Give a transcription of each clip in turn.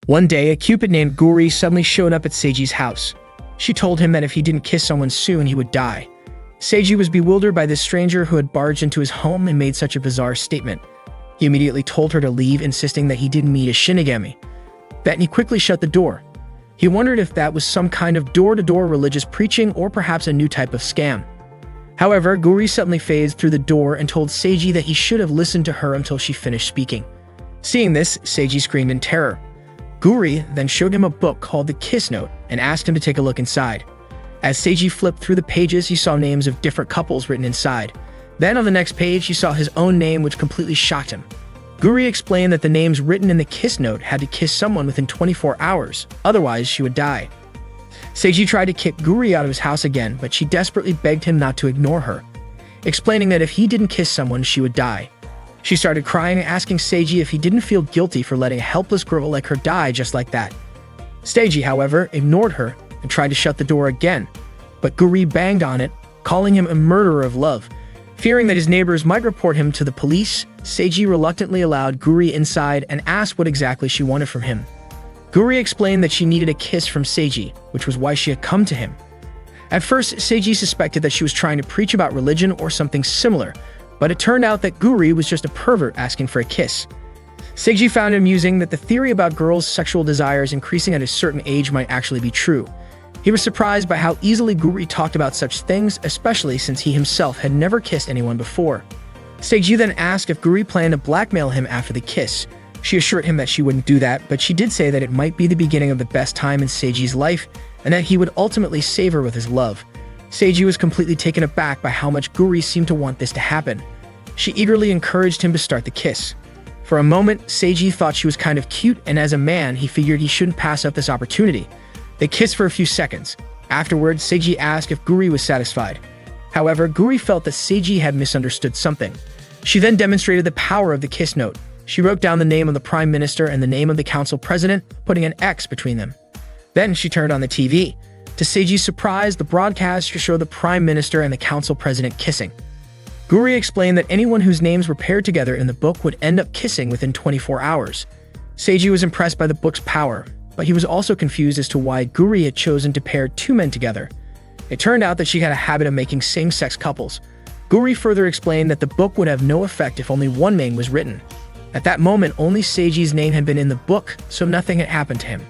One day, a Cupid named Guri suddenly showed up at Seiji's house. She told him that if he didn't kiss someone soon, he would die. Seiji was bewildered by this stranger who had barged into his home and made such a bizarre statement. He immediately told her to leave, insisting that he didn't meet a Shinigami. Then he quickly shut the door. He wondered if that was some kind of door-to-door religious preaching or perhaps a new type of scam. However, Guri suddenly phased through the door and told Seiji that he should have listened to her until she finished speaking. Seeing this, Seiji screamed in terror. Guri then showed him a book called The Kiss Note and asked him to take a look inside. As Seiji flipped through the pages, he saw names of different couples written inside. Then on the next page, he saw his own name, which completely shocked him. Guri explained that the names written in the Kiss Note had to kiss someone within 24 hours, otherwise she would die. Seiji tried to kick Guri out of his house again, but she desperately begged him not to ignore her, explaining that if he didn't kiss someone, she would die. She started crying and asking Seiji if he didn't feel guilty for letting a helpless girl like her die just like that. Seiji, however, ignored her and tried to shut the door again, but Guri banged on it, calling him a murderer of love. Fearing that his neighbors might report him to the police, Seiji reluctantly allowed Guri inside and asked what exactly she wanted from him. Guri explained that she needed a kiss from Seiji, which was why she had come to him. At first, Seiji suspected that she was trying to preach about religion or something similar, but it turned out that Guri was just a pervert asking for a kiss. Seiji found it amusing that the theory about girls' sexual desires increasing at a certain age might actually be true. He was surprised by how easily Guri talked about such things, especially since he himself had never kissed anyone before. Seiji then asked if Guri planned to blackmail him after the kiss. She assured him that she wouldn't do that, but she did say that it might be the beginning of the best time in Seiji's life, and that he would ultimately save her with his love. Seiji was completely taken aback by how much Guri seemed to want this to happen. She eagerly encouraged him to start the kiss. For a moment, Seiji thought she was kind of cute, and as a man, he figured he shouldn't pass up this opportunity. They kissed for a few seconds. Afterwards, Seiji asked if Guri was satisfied. However, Guri felt that Seiji had misunderstood something. She then demonstrated the power of the Kiss Note. She wrote down the name of the Prime Minister and the name of the Council President, putting an X between them. Then she turned on the TV. To Seiji's surprise, the broadcast showed the Prime Minister and the Council President kissing. Guri explained that anyone whose names were paired together in the book would end up kissing within 24 hours. Seiji was impressed by the book's power, but he was also confused as to why Guri had chosen to pair two men together. It turned out that she had a habit of making same-sex couples. Guri further explained that the book would have no effect if only one name was written. At that moment, only Seiji's name had been in the book, so nothing had happened to him.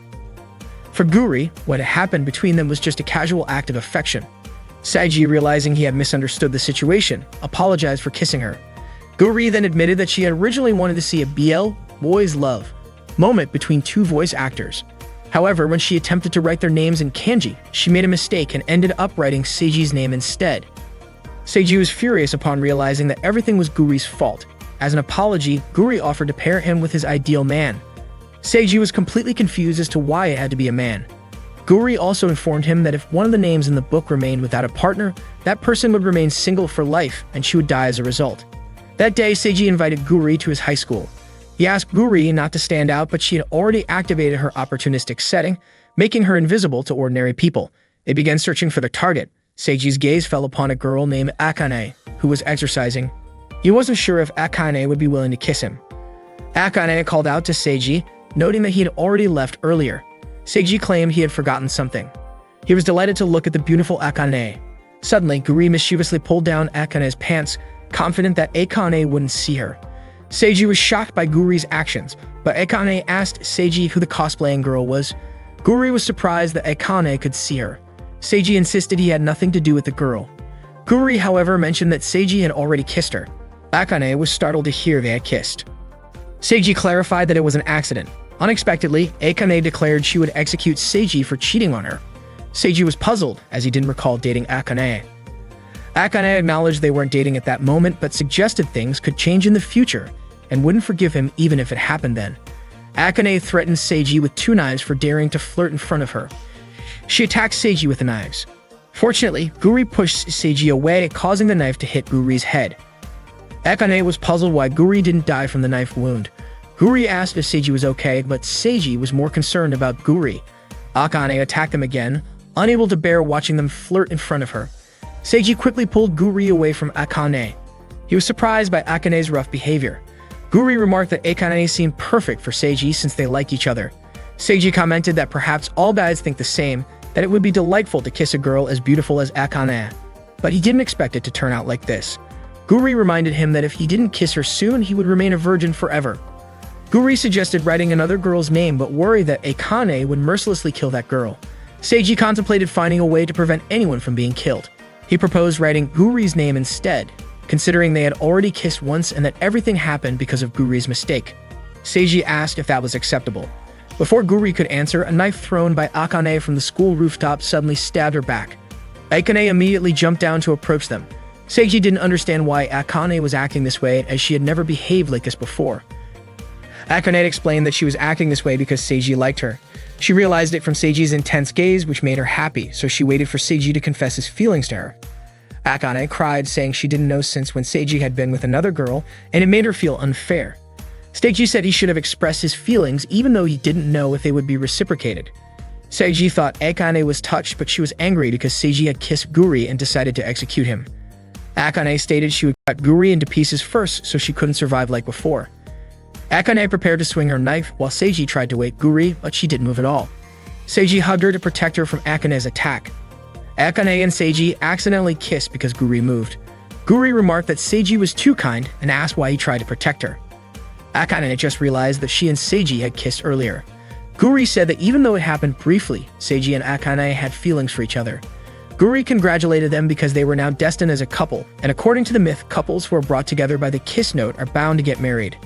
For Guri, what had happened between them was just a casual act of affection. Seiji, realizing he had misunderstood the situation, apologized for kissing her. Guri then admitted that she had originally wanted to see a BL, boys love, moment between two voice actors. However, when she attempted to write their names in kanji, she made a mistake and ended up writing Seiji's name instead. Seiji was furious upon realizing that everything was Guri's fault. As an apology, Guri offered to pair him with his ideal man. Seiji was completely confused as to why it had to be a man. Guri also informed him that if one of the names in the book remained without a partner, that person would remain single for life and she would die as a result. That day, Seiji invited Guri to his high school. He asked Guri not to stand out, but she had already activated her opportunistic setting, making her invisible to ordinary people. They began searching for their target. Seiji's gaze fell upon a girl named Akane, who was exercising. He wasn't sure if Akane would be willing to kiss him. Akane called out to Seiji, noting that he had already left earlier. Seiji claimed he had forgotten something. He was delighted to look at the beautiful Akane. Suddenly, Guri mischievously pulled down Akane's pants, confident that Akane wouldn't see her. Seiji was shocked by Guri's actions, but Akane asked Seiji who the cosplaying girl was. Guri was surprised that Akane could see her. Seiji insisted he had nothing to do with the girl. Guri, however, mentioned that Seiji had already kissed her. Akane was startled to hear they had kissed. Seiji clarified that it was an accident. Unexpectedly, Akane declared she would execute Seiji for cheating on her. Seiji was puzzled, as he didn't recall dating Akane. Akane acknowledged they weren't dating at that moment, but suggested things could change in the future, and wouldn't forgive him even if it happened then. Akane threatened Seiji with 2 knives for daring to flirt in front of her. She attacked Seiji with the knives. Fortunately, Guri pushed Seiji away, causing the knife to hit Guri's head. Akane was puzzled why Guri didn't die from the knife wound. Guri asked if Seiji was okay, but Seiji was more concerned about Guri. Akane attacked them again, unable to bear watching them flirt in front of her. Seiji quickly pulled Guri away from Akane. He was surprised by Akane's rough behavior. Guri remarked that Akane seemed perfect for Seiji since they liked each other. Seiji commented that perhaps all guys think the same, that it would be delightful to kiss a girl as beautiful as Akane. But he didn't expect it to turn out like this. Guri reminded him that if he didn't kiss her soon, he would remain a virgin forever. Guri suggested writing another girl's name but worried that Akane would mercilessly kill that girl. Seiji contemplated finding a way to prevent anyone from being killed. He proposed writing Guri's name instead, considering they had already kissed once and that everything happened because of Guri's mistake. Seiji asked if that was acceptable. Before Guri could answer, a knife thrown by Akane from the school rooftop suddenly stabbed her back. Akane immediately jumped down to approach them. Seiji didn't understand why Akane was acting this way, as she had never behaved like this before. Akane explained that she was acting this way because Seiji liked her. She realized it from Seiji's intense gaze, which made her happy, so she waited for Seiji to confess his feelings to her. Akane cried, saying she didn't know since when Seiji had been with another girl, and it made her feel unfair. Seiji said he should have expressed his feelings even though he didn't know if they would be reciprocated. Seiji thought Akane was touched, but she was angry because Seiji had kissed Guri and decided to execute him. Akane stated she would cut Guri into pieces first so she couldn't survive like before. Akane prepared to swing her knife while Seiji tried to wake Guri, but she didn't move at all. Seiji hugged her to protect her from Akane's attack. Akane and Seiji accidentally kissed because Guri moved. Guri remarked that Seiji was too kind and asked why he tried to protect her. Akane just realized that she and Seiji had kissed earlier. Guri said that even though it happened briefly, Seiji and Akane had feelings for each other. Guri congratulated them because they were now destined as a couple, and according to the myth, couples who are brought together by the kiss note are bound to get married.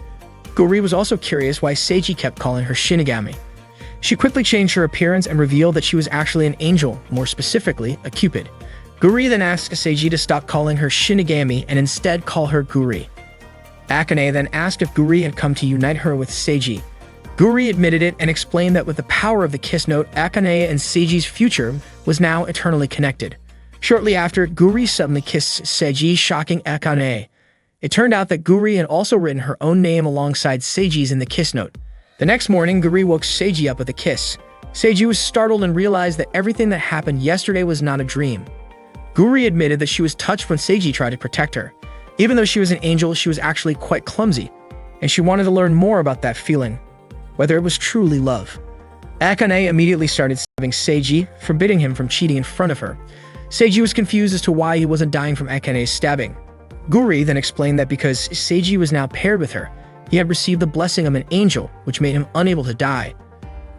Guri was also curious why Seiji kept calling her Shinigami. She quickly changed her appearance and revealed that she was actually an angel, more specifically, a Cupid. Guri then asked Seiji to stop calling her Shinigami and instead call her Guri. Akane then asked if Guri had come to unite her with Seiji. Guri admitted it and explained that with the power of the kiss note, Akane and Seiji's future was now eternally connected. Shortly after, Guri suddenly kissed Seiji, shocking Akane. It turned out that Guri had also written her own name alongside Seiji's in the kiss note. The next morning, Guri woke Seiji up with a kiss. Seiji was startled and realized that everything that happened yesterday was not a dream. Guri admitted that she was touched when Seiji tried to protect her. Even though she was an angel, she was actually quite clumsy, and she wanted to learn more about that feeling, whether it was truly love. Akane immediately started stabbing Seiji, forbidding him from cheating in front of her. Seiji was confused as to why he wasn't dying from Akane's stabbing. Guri then explained that because Seiji was now paired with her, he had received the blessing of an angel, which made him unable to die.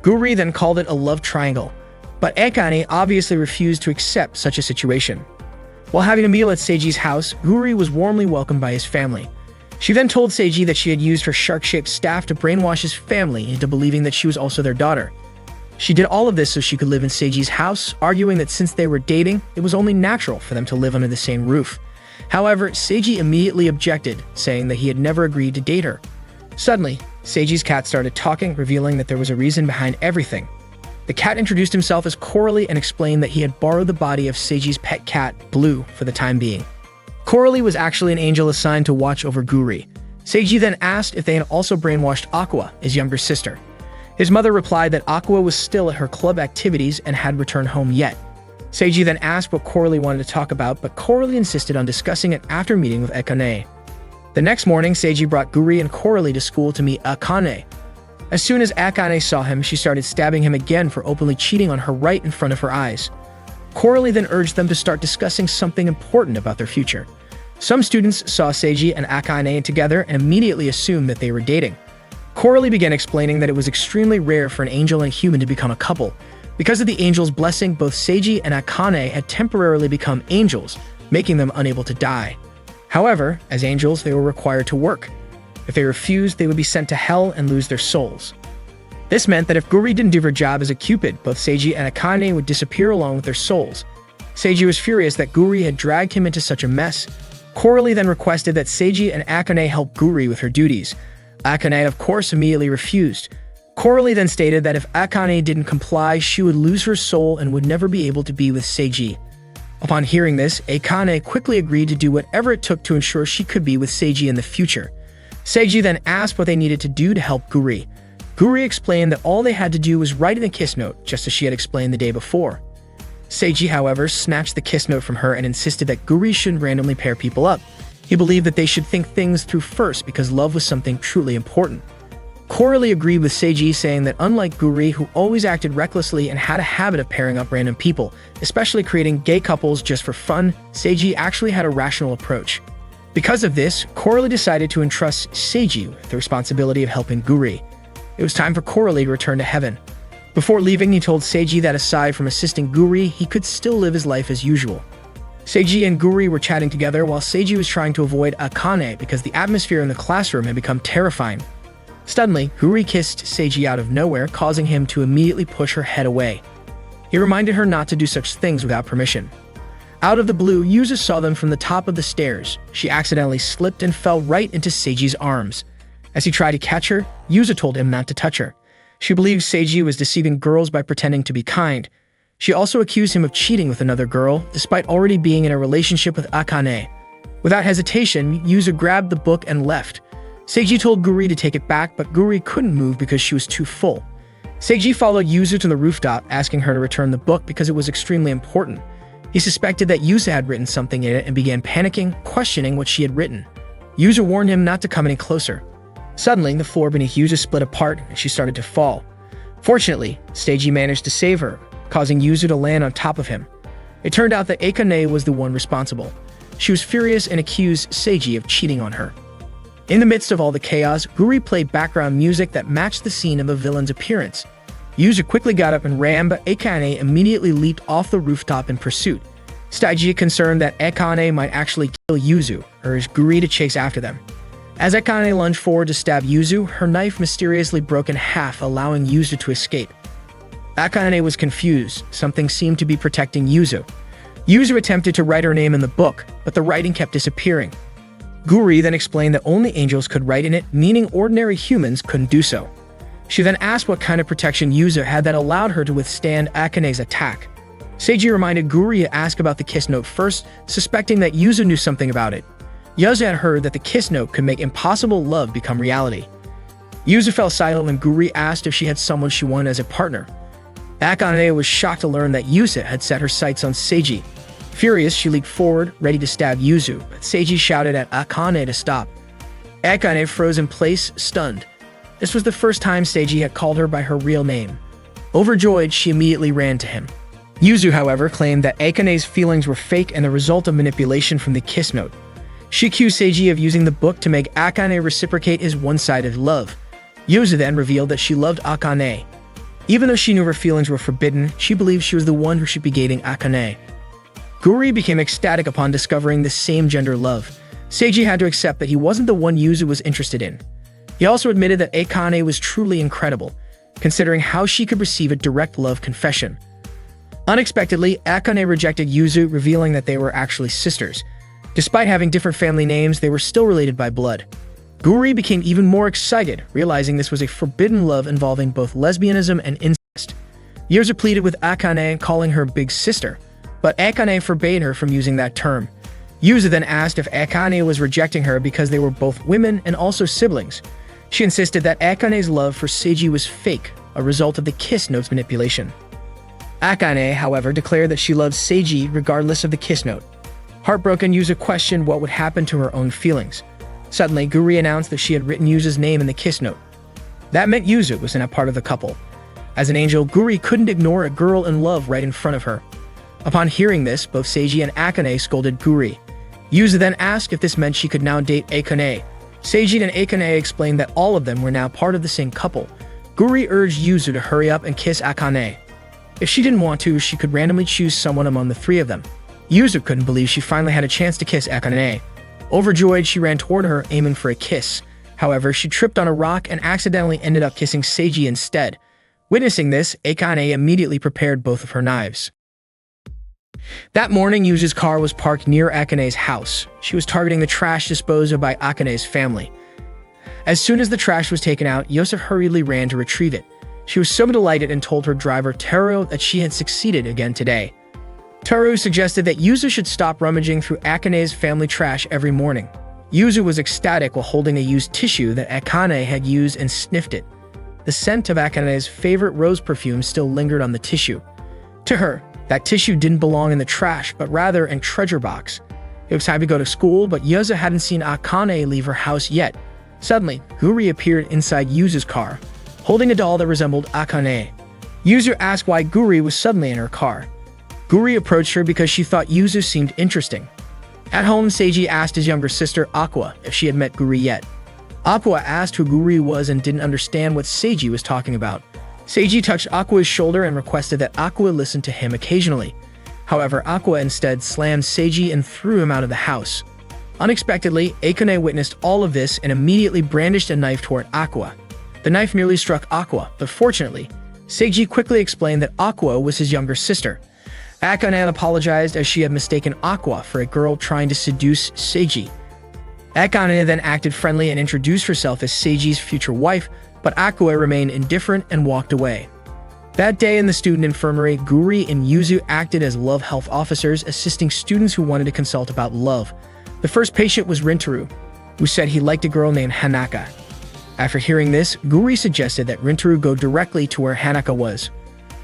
Guri then called it a love triangle, but Akane obviously refused to accept such a situation. While having a meal at Seiji's house, Guri was warmly welcomed by his family. She then told Seiji that she had used her shark-shaped staff to brainwash his family into believing that she was also their daughter. She did all of this so she could live in Seiji's house, arguing that since they were dating, it was only natural for them to live under the same roof. However, Seiji immediately objected, saying that he had never agreed to date her. Suddenly, Seiji's cat started talking, revealing that there was a reason behind everything. The cat introduced himself as Coralie and explained that he had borrowed the body of Seiji's pet cat, Blue, for the time being. Coralie was actually an angel assigned to watch over Guri. Seiji then asked if they had also brainwashed Aqua, his younger sister. His mother replied that Aqua was still at her club activities and had returned home yet. Seiji then asked what Coralie wanted to talk about, but Coralie insisted on discussing it after meeting with Akane. The next morning, Seiji brought Guri and Coralie to school to meet Akane. As soon as Akane saw him, she started stabbing him again for openly cheating on her right in front of her eyes. Coralie then urged them to start discussing something important about their future. Some students saw Seiji and Akane together and immediately assumed that they were dating. Coralie began explaining that it was extremely rare for an angel and a human to become a couple. Because of the angel's blessing, both Seiji and Akane had temporarily become angels, making them unable to die. However, as angels, they were required to work. If they refused, they would be sent to hell and lose their souls. This meant that if Guri didn't do her job as a Cupid, both Seiji and Akane would disappear along with their souls. Seiji was furious that Guri had dragged him into such a mess. Coralie then requested that Seiji and Akane help Guri with her duties. Akane, of course, immediately refused. Coralie then stated that if Akane didn't comply, she would lose her soul and would never be able to be with Seiji. Upon hearing this, Akane quickly agreed to do whatever it took to ensure she could be with Seiji in the future. Seiji then asked what they needed to do to help Guri. Guri explained that all they had to do was write in a kiss note, just as she had explained the day before. Seiji, however, snatched the kiss note from her and insisted that Guri shouldn't randomly pair people up. He believed that they should think things through first because love was something truly important. Coralie agreed with Seiji, saying that unlike Guri, who always acted recklessly and had a habit of pairing up random people, especially creating gay couples just for fun, Seiji actually had a rational approach. Because of this, Coralie decided to entrust Seiji with the responsibility of helping Guri. It was time for Coralie to return to heaven. Before leaving, he told Seiji that aside from assisting Guri, he could still live his life as usual. Seiji and Guri were chatting together while Seiji was trying to avoid Akane because the atmosphere in the classroom had become terrifying. Suddenly, Guri kissed Seiji out of nowhere, causing him to immediately push her head away. He reminded her not to do such things without permission. Out of the blue, Yuzu saw them from the top of the stairs. She accidentally slipped and fell right into Seiji's arms. As he tried to catch her, Yuzu told him not to touch her. She believed Seiji was deceiving girls by pretending to be kind. She also accused him of cheating with another girl, despite already being in a relationship with Akane. Without hesitation, Yuzu grabbed the book and left. Seiji told Guri to take it back, but Guri couldn't move because she was too full. Seiji followed Yuzu to the rooftop, asking her to return the book because it was extremely important. He suspected that Yuzu had written something in it and began panicking, questioning what she had written. Yuzu warned him not to come any closer. Suddenly, the floor beneath Yuzu split apart and she started to fall. Fortunately, Seiji managed to save her, causing Yuzu to land on top of him. It turned out that Akane was the one responsible. She was furious and accused Seiji of cheating on her. In the midst of all the chaos, Guri played background music that matched the scene of the villain's appearance. Yuzu quickly got up and ran, but Akane immediately leaped off the rooftop in pursuit. Seiji, concerned that Akane might actually kill Yuzu, urged Guri to chase after them. As Akane lunged forward to stab Yuzu, her knife mysteriously broke in half, allowing Yuzu to escape. Akane was confused. Something seemed to be protecting Yuzu. Yuzu attempted to write her name in the book, but the writing kept disappearing. Guri then explained that only angels could write in it, meaning ordinary humans couldn't do so. She then asked what kind of protection Yuzu had that allowed her to withstand Akane's attack. Seiji reminded Guri to ask about the kiss note first, suspecting that Yuzu knew something about it. Yuzu had heard that the kiss note could make impossible love become reality. Yuzu fell silent when Guri asked if she had someone she wanted as a partner. Akane was shocked to learn that Yuzu had set her sights on Seiji. Furious, she leaped forward, ready to stab Yuzu, but Seiji shouted at Akane to stop. Akane froze in place, stunned. This was the first time Seiji had called her by her real name. Overjoyed, she immediately ran to him. Yuzu, however, claimed that Akane's feelings were fake and the result of manipulation from the kiss note. She accused Seiji of using the book to make Akane reciprocate his one-sided love. Yuzu then revealed that she loved Akane. Even though she knew her feelings were forbidden, she believed she was the one who should be dating Akane. Guri became ecstatic upon discovering the same gender love. Seiji had to accept that he wasn't the one Yuzu was interested in. He also admitted that Akane was truly incredible, considering how she could receive a direct love confession. Unexpectedly, Akane rejected Yuzu, revealing that they were actually sisters. Despite having different family names, they were still related by blood. Guri became even more excited, realizing this was a forbidden love involving both lesbianism and incest. Yuzu pleaded with Akane, calling her big sister, but Akane forbade her from using that term. Yuzu then asked if Akane was rejecting her because they were both women and also siblings. She insisted that Akane's love for Seiji was fake, a result of the kiss note's manipulation. Akane, however, declared that she loved Seiji regardless of the kiss note. Heartbroken, Yuzu questioned what would happen to her own feelings. Suddenly, Guri announced that she had written Yuzu's name in the kiss note. That meant Yuzu was now part of the couple. As an angel, Guri couldn't ignore a girl in love right in front of her. Upon hearing this, both Seiji and Akane scolded Guri. Yuzu then asked if this meant she could now date Akane. Seiji and Akane explained that all of them were now part of the same couple. Guri urged Yuzu to hurry up and kiss Akane. If she didn't want to, she could randomly choose someone among the three of them. Yuzu couldn't believe she finally had a chance to kiss Akane. Overjoyed, she ran toward her, aiming for a kiss. However, she tripped on a rock and accidentally ended up kissing Seiji instead. Witnessing this, Akane immediately prepared both of her knives. That morning, Yuzu's car was parked near Akane's house. She was targeting the trash disposed of by Akane's family. As soon as the trash was taken out, Yosef hurriedly ran to retrieve it. She was so delighted and told her driver, Teru, that she had succeeded again today. Teru suggested that Yuzu should stop rummaging through Akane's family trash every morning. Yuzu was ecstatic while holding a used tissue that Akane had used and sniffed it. The scent of Akane's favorite rose perfume still lingered on the tissue. To her, that tissue didn't belong in the trash, but rather in treasure box. It was time to go to school, but Yuzu hadn't seen Akane leave her house yet. Suddenly, Guri appeared inside Yuzu's car, holding a doll that resembled Akane. Yuzu asked why Guri was suddenly in her car. Guri approached her because she thought Yuzu seemed interesting. At home, Seiji asked his younger sister, Aqua, if she had met Guri yet. Aqua asked who Guri was and didn't understand what Seiji was talking about. Seiji touched Aqua's shoulder and requested that Aqua listen to him occasionally. However, Aqua instead slammed Seiji and threw him out of the house. Unexpectedly, Akane witnessed all of this and immediately brandished a knife toward Aqua. The knife nearly struck Aqua, but fortunately, Seiji quickly explained that Aqua was his younger sister. Akane apologized as she had mistaken Aqua for a girl trying to seduce Seiji. Akane then acted friendly and introduced herself as Seiji's future wife, but Aqua remained indifferent and walked away. That day in the student infirmary, Guri and Yuzu acted as love health officers, assisting students who wanted to consult about love. The first patient was Rintaro, who said he liked a girl named Hanaka. After hearing this, Guri suggested that Rintaro go directly to where Hanaka was.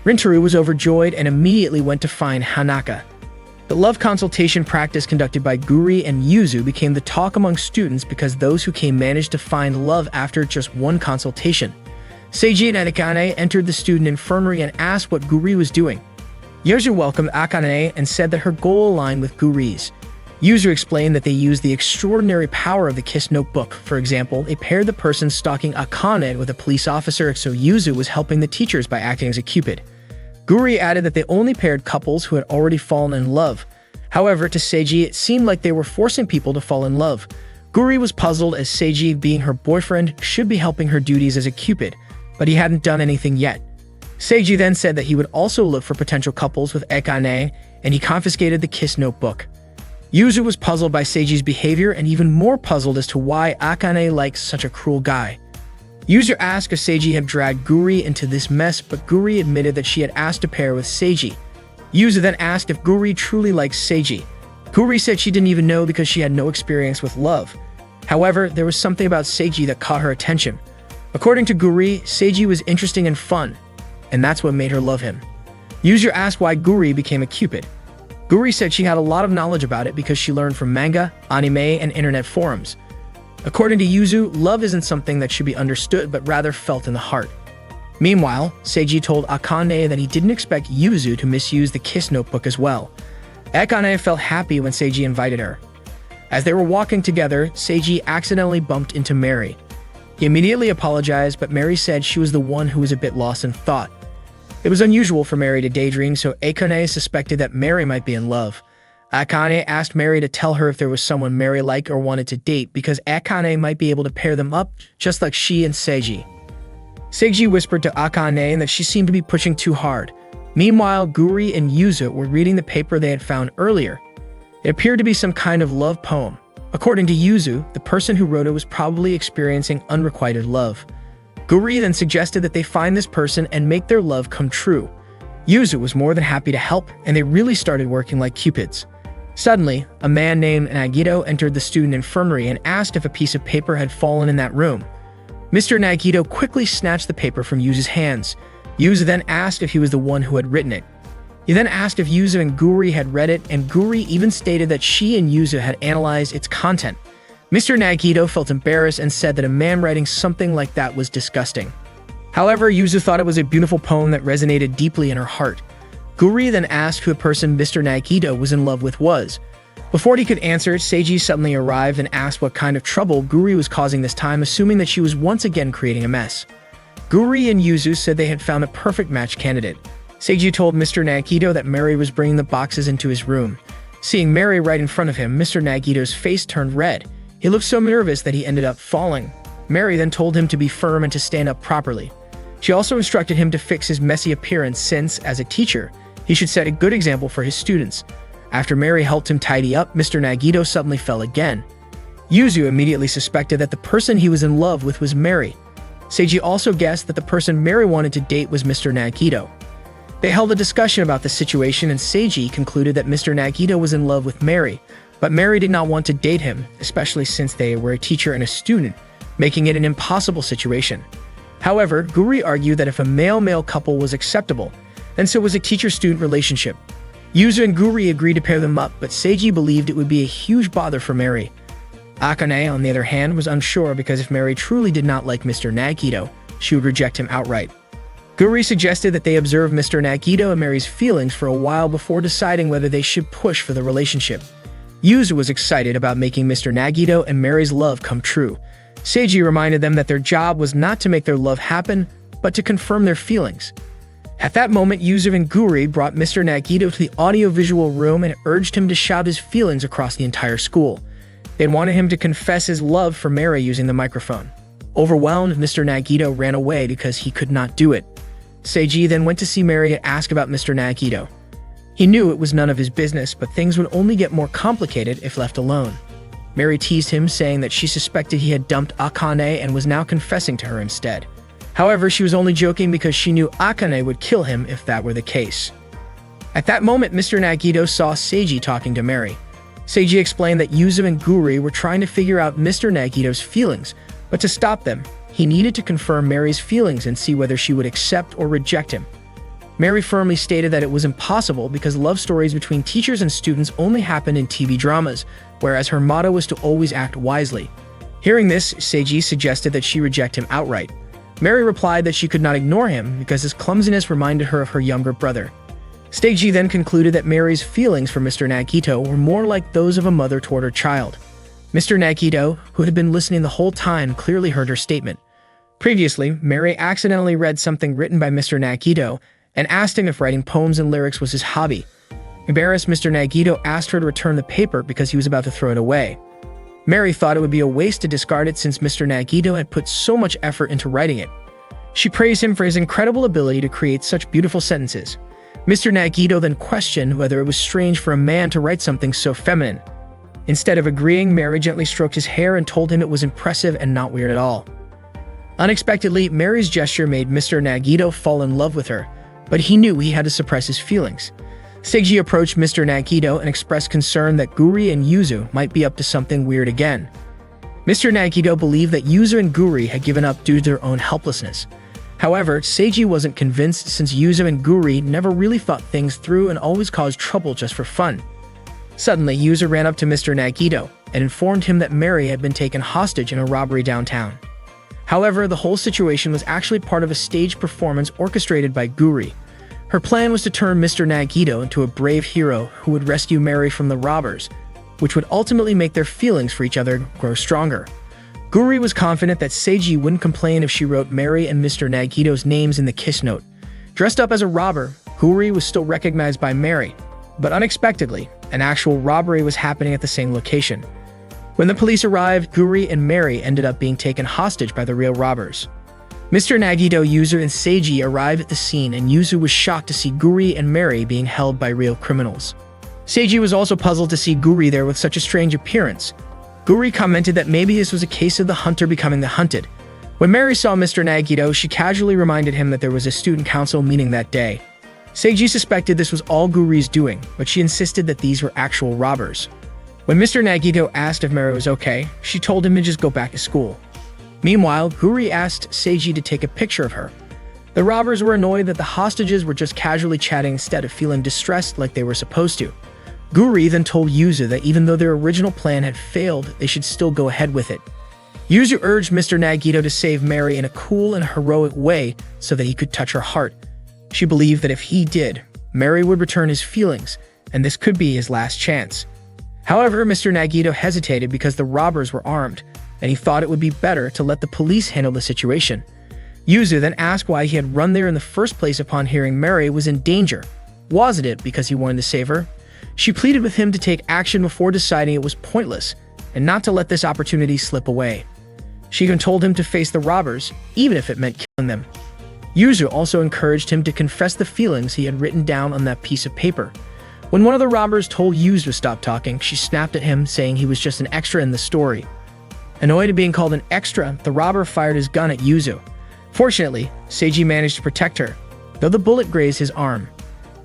Rintaro was overjoyed and immediately went to find Hanaka. The love consultation practice conducted by Guri and Yuzu became the talk among students because those who came managed to find love after just one consultation. Seiji and Akane entered the student infirmary and asked what Guri was doing. Yuzu welcomed Akane and said that her goal aligned with Guri's. Yuzu explained that they used the extraordinary power of the Kiss Notebook. For example, they paired the person stalking Akane with a police officer, so Yuzu was helping the teachers by acting as a Cupid. Guri added that they only paired couples who had already fallen in love. However, to Seiji, it seemed like they were forcing people to fall in love. Guri was puzzled as Seiji, being her boyfriend, should be helping her duties as a Cupid, but he hadn't done anything yet. Seiji then said that he would also look for potential couples with Akane, and he confiscated the Kiss Notebook. Yuzu was puzzled by Seiji's behavior and even more puzzled as to why Akane likes such a cruel guy. Yuzu asked if Seiji had dragged Guri into this mess, but Guri admitted that she had asked to pair with Seiji. Yuzu then asked if Guri truly likes Seiji. Guri said she didn't even know because she had no experience with love. However, there was something about Seiji that caught her attention. According to Guri, Seiji was interesting and fun, and that's what made her love him. Yuzu asked why Guri became a Cupid. Guri said she had a lot of knowledge about it because she learned from manga, anime, and internet forums. According to Yuzu, love isn't something that should be understood but rather felt in the heart. Meanwhile, Seiji told Akane that he didn't expect Yuzu to misuse the Kiss Notebook as well. Akane felt happy when Seiji invited her. As they were walking together, Seiji accidentally bumped into Mary. He immediately apologized, but Mary said she was the one who was a bit lost in thought. It was unusual for Mary to daydream, so Akane suspected that Mary might be in love. Akane asked Mary to tell her if there was someone Mary liked or wanted to date because Akane might be able to pair them up, just like she and Seiji. Seiji whispered to Akane that she seemed to be pushing too hard. Meanwhile, Guri and Yuzu were reading the paper they had found earlier. It appeared to be some kind of love poem. According to Yuzu, the person who wrote it was probably experiencing unrequited love. Guri then suggested that they find this person and make their love come true. Yuzu was more than happy to help, and they really started working like Cupids. Suddenly, a man named Nagito entered the student infirmary and asked if a piece of paper had fallen in that room. Mr. Nagito quickly snatched the paper from Yuzu's hands. Yuzu then asked if he was the one who had written it. He then asked if Yuzu and Guri had read it, and Guri even stated that she and Yuzu had analyzed its content. Mr. Nagito felt embarrassed and said that a man writing something like that was disgusting. However, Yuzu thought it was a beautiful poem that resonated deeply in her heart. Guri then asked who the person Mr. Nagito was in love with was. Before he could answer, Seiji suddenly arrived and asked what kind of trouble Guri was causing this time, assuming that she was once again creating a mess. Guri and Yuzu said they had found a perfect match candidate. Seiji told Mr. Nagito that Mary was bringing the boxes into his room. Seeing Mary right in front of him, Mr. Nagito's face turned red. He looked so nervous that he ended up falling. Mary then told him to be firm and to stand up properly. She also instructed him to fix his messy appearance since, as a teacher, he should set a good example for his students. After Mary helped him tidy up, Mr. Nagito suddenly fell again. Yuzu immediately suspected that the person he was in love with was Mary. Seiji also guessed that the person Mary wanted to date was Mr. Nagito. They held a discussion about the situation, and Seiji concluded that Mr. Nagito was in love with Mary, but Mary did not want to date him, especially since they were a teacher and a student, making it an impossible situation. However, Guri argued that if a male-male couple was acceptable, then so was a teacher-student relationship. Yuzu and Guri agreed to pair them up, but Seiji believed it would be a huge bother for Mary. Akane, on the other hand, was unsure because if Mary truly did not like Mr. Nagito, she would reject him outright. Guri suggested that they observe Mr. Nagito and Mary's feelings for a while before deciding whether they should push for the relationship. Yuzu was excited about making Mr. Nagito and Mary's love come true. Seiji reminded them that their job was not to make their love happen, but to confirm their feelings. At that moment, Yuzu and Guri brought Mr. Nagito to the audio-visual room and urged him to shout his feelings across the entire school. They wanted him to confess his love for Mary using the microphone. Overwhelmed, Mr. Nagito ran away because he could not do it. Seiji then went to see Mary and ask about Mr. Nagito. He knew it was none of his business, but things would only get more complicated if left alone. Mary teased him, saying that she suspected he had dumped Akane and was now confessing to her instead. However, she was only joking because she knew Akane would kill him if that were the case. At that moment, Mr. Nagito saw Seiji talking to Mary. Seiji explained that Yuzu and Guri were trying to figure out Mr. Nagito's feelings, but to stop them, he needed to confirm Mary's feelings and see whether she would accept or reject him. Mary firmly stated that it was impossible because love stories between teachers and students only happened in TV dramas, whereas her motto was to always act wisely. Hearing this, Seiji suggested that she reject him outright. Mary replied that she could not ignore him because his clumsiness reminded her of her younger brother. Seiji then concluded that Mary's feelings for Mr. Nagito were more like those of a mother toward her child. Mr. Nagito, who had been listening the whole time, clearly heard her statement. Previously, Mary accidentally read something written by Mr. Nagito and asked him if writing poems and lyrics was his hobby. Embarrassed, Mr. Nagito asked her to return the paper because he was about to throw it away. Mary thought it would be a waste to discard it since Mr. Nagito had put so much effort into writing it. She praised him for his incredible ability to create such beautiful sentences. Mr. Nagito then questioned whether it was strange for a man to write something so feminine. Instead of agreeing, Mary gently stroked his hair and told him it was impressive and not weird at all. Unexpectedly, Mary's gesture made Mr. Nagito fall in love with her, but he knew he had to suppress his feelings. Seiji approached Mr. Nagito and expressed concern that Guri and Yuzu might be up to something weird again. Mr. Nagito believed that Yuzu and Guri had given up due to their own helplessness. However, Seiji wasn't convinced since Yuzu and Guri never really thought things through and always caused trouble just for fun. Suddenly, Yuzu ran up to Mr. Nagito and informed him that Mary had been taken hostage in a robbery downtown. However, the whole situation was actually part of a staged performance orchestrated by Guri. Her plan was to turn Mr. Nagito into a brave hero who would rescue Mary from the robbers, which would ultimately make their feelings for each other grow stronger. Guri was confident that Seiji wouldn't complain if she wrote Mary and Mr. Nagito's names in the kiss note. Dressed up as a robber, Guri was still recognized by Mary, but unexpectedly, an actual robbery was happening at the same location. When the police arrived, Guri and Mary ended up being taken hostage by the real robbers. Mr. Nagito, Yuzu, and Seiji arrived at the scene, and Yuzu was shocked to see Guri and Mary being held by real criminals. Seiji was also puzzled to see Guri there with such a strange appearance. Guri commented that maybe this was a case of the hunter becoming the hunted. When Mary saw Mr. Nagito, she casually reminded him that there was a student council meeting that day. Seiji suspected this was all Guri's doing, but she insisted that these were actual robbers. When Mr. Nagito asked if Mary was okay, she told him to just go back to school. Meanwhile, Guri asked Seiji to take a picture of her. The robbers were annoyed that the hostages were just casually chatting instead of feeling distressed like they were supposed to. Guri then told Yuzu that even though their original plan had failed, they should still go ahead with it. Yuzu urged Mr. Nagito to save Mary in a cool and heroic way so that he could touch her heart. She believed that if he did, Mary would return his feelings, and this could be his last chance. However, Mr. Nagito hesitated because the robbers were armed, and he thought it would be better to let the police handle the situation. Yuzu then asked why he had run there in the first place upon hearing Mary was in danger. Wasn't it because he wanted to save her? She pleaded with him to take action before deciding it was pointless, and not to let this opportunity slip away. She even told him to face the robbers, even if it meant killing them. Yuzu also encouraged him to confess the feelings he had written down on that piece of paper. When one of the robbers told Yuzu to stop talking, she snapped at him, saying he was just an extra in the story. Annoyed at being called an extra, the robber fired his gun at Yuzu. Fortunately, Seiji managed to protect her, though the bullet grazed his arm.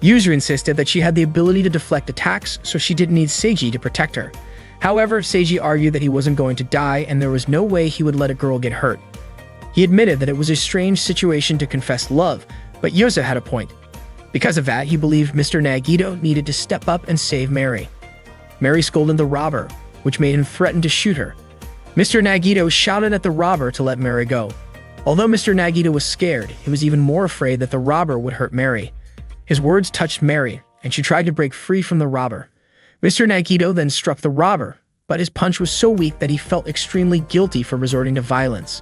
Yuzu insisted that she had the ability to deflect attacks, so she didn't need Seiji to protect her. However, Seiji argued that he wasn't going to die and there was no way he would let a girl get hurt. He admitted that it was a strange situation to confess love, but Yuzu had a point. Because of that, he believed Mr. Nagito needed to step up and save Mary. Mary scolded the robber, which made him threaten to shoot her. Mr. Nagito shouted at the robber to let Mary go. Although Mr. Nagito was scared, he was even more afraid that the robber would hurt Mary. His words touched Mary, and she tried to break free from the robber. Mr. Nagito then struck the robber, but his punch was so weak that he felt extremely guilty for resorting to violence.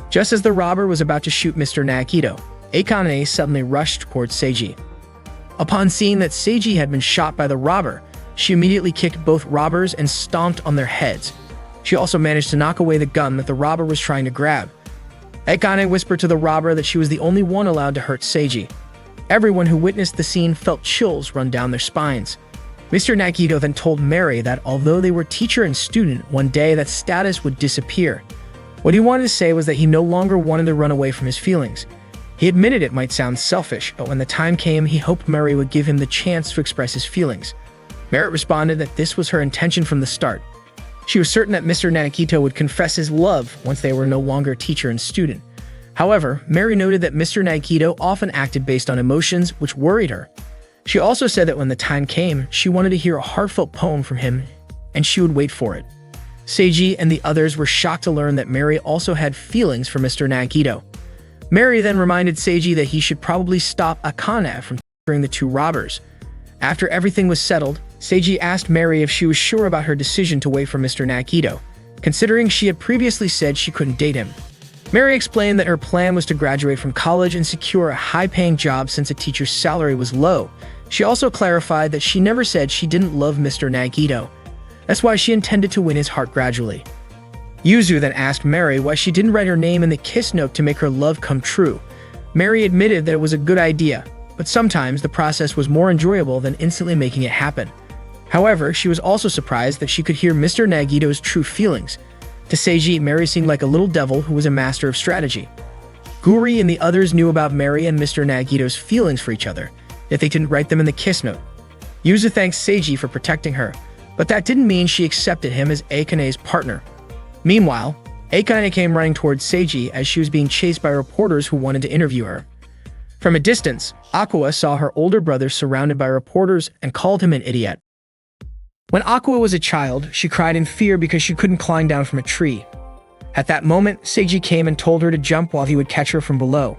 Just as the robber was about to shoot Mr. Nagito, Akane suddenly rushed towards Seiji. Upon seeing that Seiji had been shot by the robber, she immediately kicked both robbers and stomped on their heads. She also managed to knock away the gun that the robber was trying to grab. Akane whispered to the robber that she was the only one allowed to hurt Seiji. Everyone who witnessed the scene felt chills run down their spines. Mr. Nagito then told Mary that although they were teacher and student, one day that status would disappear. What he wanted to say was that he no longer wanted to run away from his feelings. He admitted it might sound selfish, but when the time came, he hoped Mary would give him the chance to express his feelings. Mary responded that this was her intention from the start. She was certain that Mr. Nagito would confess his love once they were no longer teacher and student. However, Mary noted that Mr. Nagito often acted based on emotions, which worried her. She also said that when the time came, she wanted to hear a heartfelt poem from him, and she would wait for it. Seiji and the others were shocked to learn that Mary also had feelings for Mr. Nagito. Mary then reminded Seiji that he should probably stop Akane from torturing the two robbers. After everything was settled, Seiji asked Mary if she was sure about her decision to wait for Mr. Nagito, considering she had previously said she couldn't date him. Mary explained that her plan was to graduate from college and secure a high-paying job since a teacher's salary was low. She also clarified that she never said she didn't love Mr. Nagito. That's why she intended to win his heart gradually. Yuzu then asked Mary why she didn't write her name in the kiss note to make her love come true. Mary admitted that it was a good idea, but sometimes the process was more enjoyable than instantly making it happen. However, she was also surprised that she could hear Mr. Nagito's true feelings. To Seiji, Mary seemed like a little devil who was a master of strategy. Guri and the others knew about Mary and Mr. Nagito's feelings for each other, yet they didn't write them in the kiss note. Yuzu thanked Seiji for protecting her, but that didn't mean she accepted him as Akane's partner. Meanwhile, Akane came running towards Seiji as she was being chased by reporters who wanted to interview her. From a distance, Aqua saw her older brother surrounded by reporters and called him an idiot. When Aqua was a child, she cried in fear because she couldn't climb down from a tree. At that moment, Seiji came and told her to jump while he would catch her from below.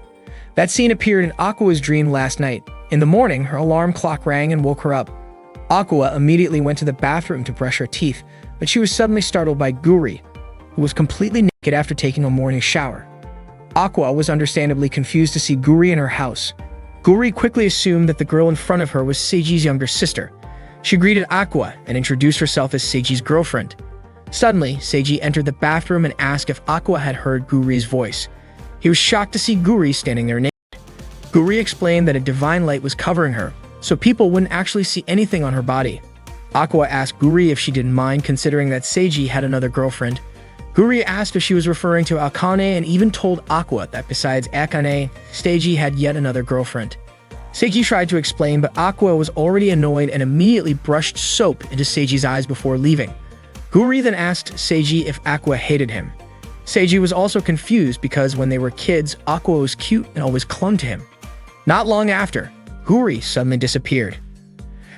That scene appeared in Aqua's dream last night. In the morning, her alarm clock rang and woke her up. Aqua immediately went to the bathroom to brush her teeth, but she was suddenly startled by Guri, who was completely naked after taking a morning shower. Aqua was understandably confused to see Guri in her house. Guri quickly assumed that the girl in front of her was Seiji's younger sister. She greeted Aqua and introduced herself as Seiji's girlfriend. Suddenly, Seiji entered the bathroom and asked if Aqua had heard Guri's voice. He was shocked to see Guri standing there naked. Guri explained that a divine light was covering her, so people wouldn't actually see anything on her body. Aqua asked Guri if she didn't mind considering that Seiji had another girlfriend. Guri asked if she was referring to Akane and even told Aqua that besides Akane, Seiji had yet another girlfriend. Seiji tried to explain, but Aqua was already annoyed and immediately brushed soap into Seiji's eyes before leaving. Guri then asked Seiji if Aqua hated him. Seiji was also confused because when they were kids, Aqua was cute and always clung to him. Not long after, Guri suddenly disappeared.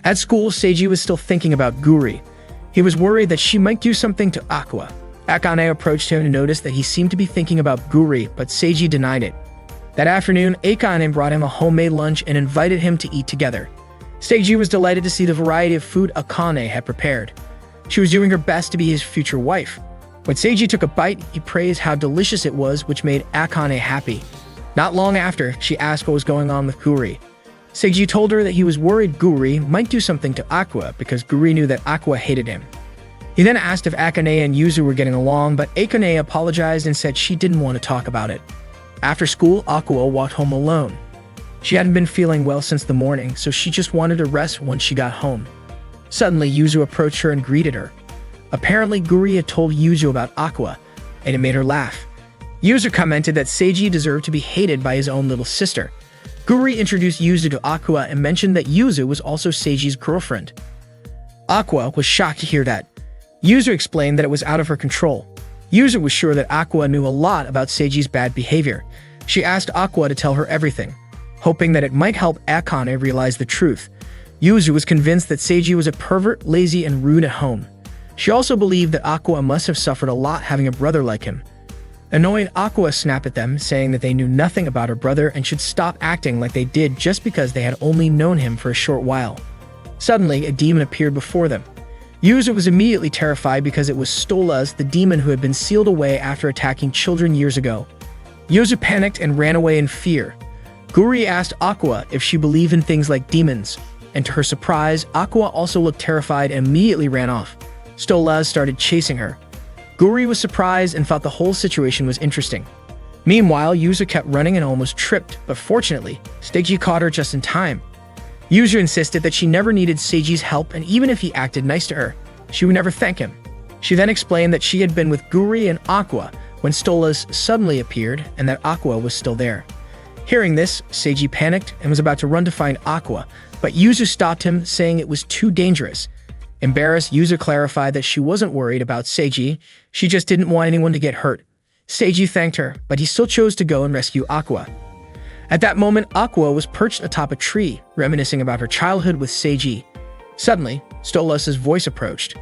At school, Seiji was still thinking about Guri. He was worried that she might do something to Aqua. Akane approached him and noticed that he seemed to be thinking about Guri, but Seiji denied it. That afternoon, Akane brought him a homemade lunch and invited him to eat together. Seiji was delighted to see the variety of food Akane had prepared. She was doing her best to be his future wife. When Seiji took a bite, he praised how delicious it was, which made Akane happy. Not long after, she asked what was going on with Guri. Seiji told her that he was worried Guri might do something to Aqua because Guri knew that Aqua hated him. He then asked if Akane and Yuzu were getting along, but Akane apologized and said she didn't want to talk about it. After school, Aqua walked home alone. She hadn't been feeling well since the morning, so she just wanted to rest once she got home. Suddenly, Yuzu approached her and greeted her. Apparently, Guri had told Yuzu about Aqua, and it made her laugh. Yuzu commented that Seiji deserved to be hated by his own little sister. Guri introduced Yuzu to Aqua and mentioned that Yuzu was also Seiji's girlfriend. Aqua was shocked to hear that. Yuzu explained that it was out of her control. Yuzu was sure that Aqua knew a lot about Seiji's bad behavior. She asked Aqua to tell her everything, hoping that it might help Akane realize the truth. Yuzu was convinced that Seiji was a pervert, lazy, and rude at home. She also believed that Aqua must have suffered a lot having a brother like him. Annoyed, Aqua snapped at them, saying that they knew nothing about her brother and should stop acting like they did just because they had only known him for a short while. Suddenly, a demon appeared before them. Yuzu was immediately terrified because it was Stolas, the demon who had been sealed away after attacking children years ago. Yuzu panicked and ran away in fear. Guri asked Aqua if she believed in things like demons, and to her surprise, Aqua also looked terrified and immediately ran off. Stolas started chasing her. Guri was surprised and thought the whole situation was interesting. Meanwhile, Yuzu kept running and almost tripped, but fortunately, Seiji caught her just in time. Yuzu insisted that she never needed Seiji's help, and even if he acted nice to her, she would never thank him. She then explained that she had been with Guri and Aqua when Stolas suddenly appeared and that Aqua was still there. Hearing this, Seiji panicked and was about to run to find Aqua, but Yuzu stopped him, saying it was too dangerous. Embarrassed, Yuzu clarified that she wasn't worried about Seiji, she just didn't want anyone to get hurt. Seiji thanked her, but he still chose to go and rescue Aqua. At that moment, Aqua was perched atop a tree, reminiscing about her childhood with Seiji. Suddenly, Stolas' voice approached.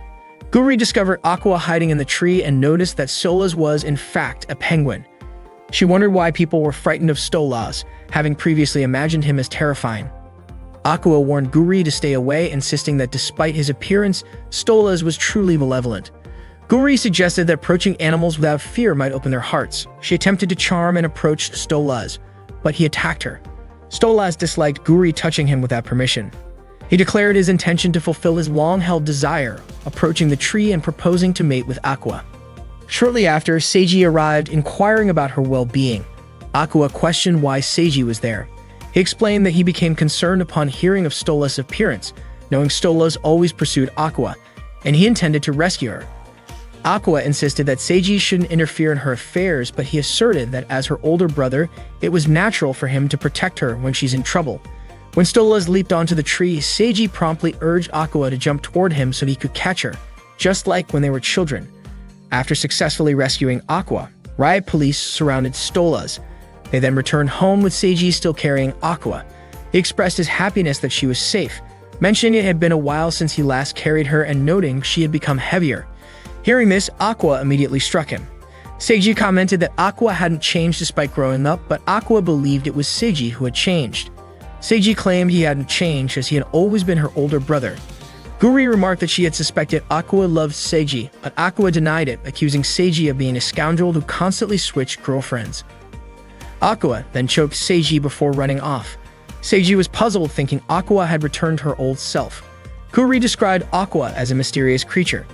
Guri discovered Aqua hiding in the tree and noticed that Stolas was, in fact, a penguin. She wondered why people were frightened of Stolas, having previously imagined him as terrifying. Aqua warned Guri to stay away, insisting that despite his appearance, Stolas was truly malevolent. Guri suggested that approaching animals without fear might open their hearts. She attempted to charm and approached Stolas, but he attacked her. Stolas disliked Guri touching him without permission. He declared his intention to fulfill his long-held desire, approaching the tree and proposing to mate with Aqua. Shortly after, Seiji arrived, inquiring about her well-being. Aqua questioned why Seiji was there. He explained that he became concerned upon hearing of Stolas' appearance, knowing Stolas always pursued Aqua, and he intended to rescue her. Aqua insisted that Seiji shouldn't interfere in her affairs, but he asserted that as her older brother, it was natural for him to protect her when she's in trouble. When Stolas leaped onto the tree, Seiji promptly urged Aqua to jump toward him so he could catch her, just like when they were children. After successfully rescuing Aqua, riot police surrounded Stolas. They then returned home with Seiji still carrying Aqua. He expressed his happiness that she was safe, mentioning it had been a while since he last carried her and noting she had become heavier. Hearing this, Aqua immediately struck him. Seiji commented that Aqua hadn't changed despite growing up, but Aqua believed it was Seiji who had changed. Seiji claimed he hadn't changed as he had always been her older brother. Guri remarked that she had suspected Aqua loved Seiji, but Aqua denied it, accusing Seiji of being a scoundrel who constantly switched girlfriends. Aqua then choked Seiji before running off. Seiji was puzzled, thinking Aqua had returned her old self. Guri described Aqua as a mysterious creature.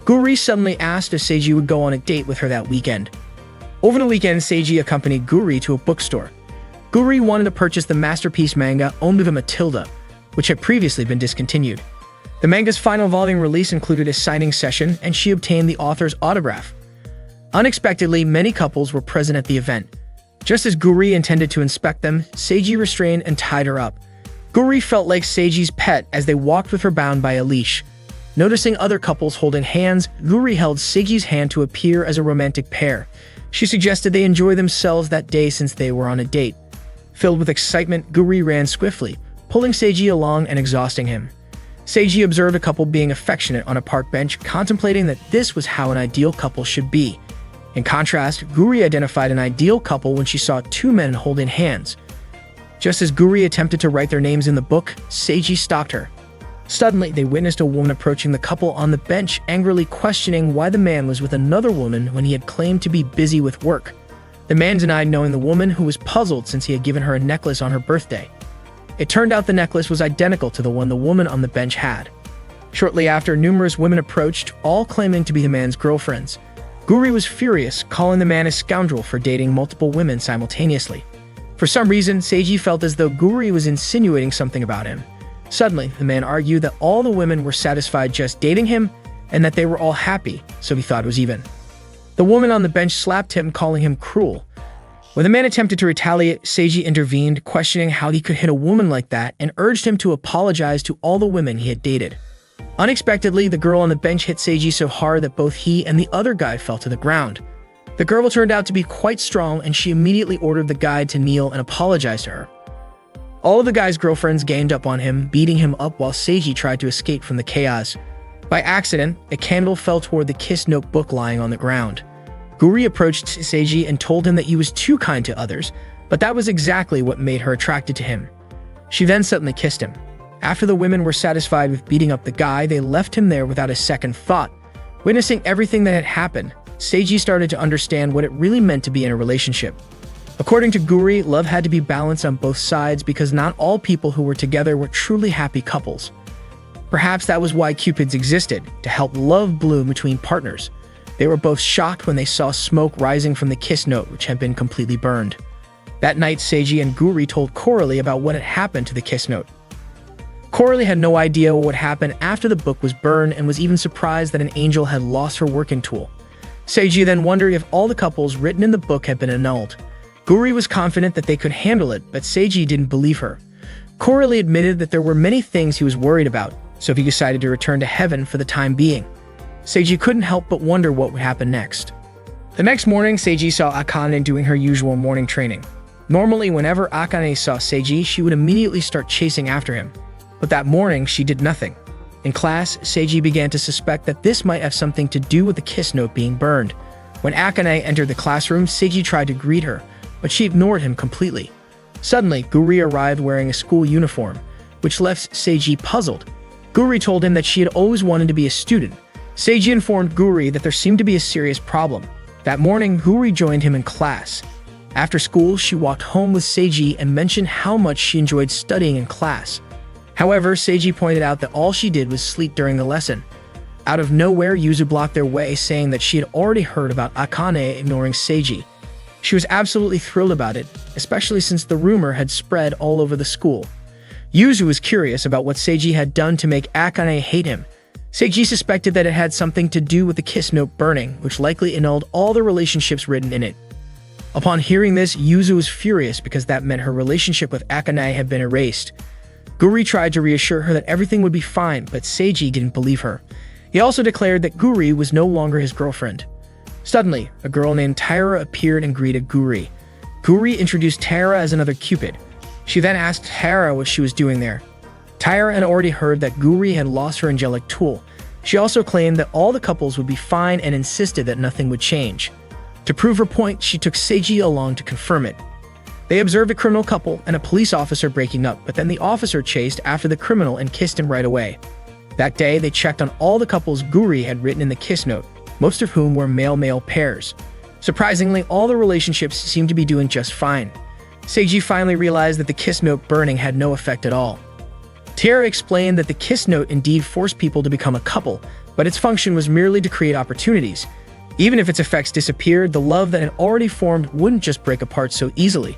Guri suddenly asked if Seiji would go on a date with her that weekend. Over the weekend, Seiji accompanied Guri to a bookstore. Guri wanted to purchase the masterpiece manga Only the Matilda, which had previously been discontinued. The manga's final volume release included a signing session, and she obtained the author's autograph. Unexpectedly, many couples were present at the event. Just as Guri intended to inspect them, Seiji restrained and tied her up. Guri felt like Seiji's pet as they walked with her bound by a leash. Noticing other couples holding hands, Guri held Seiji's hand to appear as a romantic pair. She suggested they enjoy themselves that day since they were on a date. Filled with excitement, Guri ran swiftly, pulling Seiji along and exhausting him. Seiji observed a couple being affectionate on a park bench, contemplating that this was how an ideal couple should be. In contrast, Guri identified an ideal couple when she saw two men holding hands. Just as Guri attempted to write their names in the book, Seiji stopped her. Suddenly, they witnessed a woman approaching the couple on the bench, angrily questioning why the man was with another woman when he had claimed to be busy with work. The man denied knowing the woman, who was puzzled since he had given her a necklace on her birthday. It turned out the necklace was identical to the one the woman on the bench had. Shortly after, numerous women approached, all claiming to be the man's girlfriends. Guri was furious, calling the man a scoundrel for dating multiple women simultaneously. For some reason, Seiji felt as though Guri was insinuating something about him. Suddenly, the man argued that all the women were satisfied just dating him and that they were all happy, so he thought it was even. The woman on the bench slapped him, calling him cruel. When the man attempted to retaliate, Seiji intervened, questioning how he could hit a woman like that, and urged him to apologize to all the women he had dated. Unexpectedly, the girl on the bench hit Seiji so hard that both he and the other guy fell to the ground. The girl turned out to be quite strong, and she immediately ordered the guy to kneel and apologize to her. All of the guy's girlfriends ganged up on him, beating him up while Seiji tried to escape from the chaos. By accident, a candle fell toward the kiss notebook lying on the ground. Guri approached Seiji and told him that he was too kind to others, but that was exactly what made her attracted to him. She then suddenly kissed him. After the women were satisfied with beating up the guy, they left him there without a second thought. Witnessing everything that had happened, Seiji started to understand what it really meant to be in a relationship. According to Guri, love had to be balanced on both sides because not all people who were together were truly happy couples. Perhaps that was why Cupids existed, to help love bloom between partners. They were both shocked when they saw smoke rising from the kiss note, which had been completely burned. That night, Seiji and Guri told Coralie about what had happened to the kiss note. Coralie had no idea what would happen after the book was burned and was even surprised that an angel had lost her working tool. Seiji then wondered if all the couples written in the book had been annulled. Guri was confident that they could handle it, but Seiji didn't believe her. Coralie admitted that there were many things he was worried about, so he decided to return to heaven for the time being. Seiji couldn't help but wonder what would happen next. The next morning, Seiji saw Akane doing her usual morning training. Normally, whenever Akane saw Seiji, she would immediately start chasing after him. But that morning, she did nothing. In class, Seiji began to suspect that this might have something to do with the kiss note being burned. When Akane entered the classroom, Seiji tried to greet her, but she ignored him completely. Suddenly, Guri arrived wearing a school uniform, which left Seiji puzzled. Guri told him that she had always wanted to be a student. Seiji informed Guri that there seemed to be a serious problem. That morning, Guri joined him in class. After school, she walked home with Seiji and mentioned how much she enjoyed studying in class. However, Seiji pointed out that all she did was sleep during the lesson. Out of nowhere, Yuzu blocked their way, saying that she had already heard about Akane ignoring Seiji. She was absolutely thrilled about it, especially since the rumor had spread all over the school. Yuzu was curious about what Seiji had done to make Akane hate him. Seiji suspected that it had something to do with the kiss note burning, which likely annulled all the relationships written in it. Upon hearing this, Yuzu was furious because that meant her relationship with Akane had been erased. Guri tried to reassure her that everything would be fine, but Seiji didn't believe her. He also declared that Guri was no longer his girlfriend. Suddenly, a girl named Taira appeared and greeted Guri. Guri introduced Taira as another Cupid. She then asked Taira what she was doing there. Taira had already heard that Guri had lost her angelic tool. She also claimed that all the couples would be fine and insisted that nothing would change. To prove her point, she took Seiji along to confirm it. They observed a criminal couple and a police officer breaking up, but then the officer chased after the criminal and kissed him right away. That day, they checked on all the couples Guri had written in the kiss note, most of whom were male-male pairs. Surprisingly, all the relationships seemed to be doing just fine. Seiji finally realized that the kiss note burning had no effect at all. Taira explained that the kiss note indeed forced people to become a couple, but its function was merely to create opportunities. Even if its effects disappeared, the love that had already formed wouldn't just break apart so easily.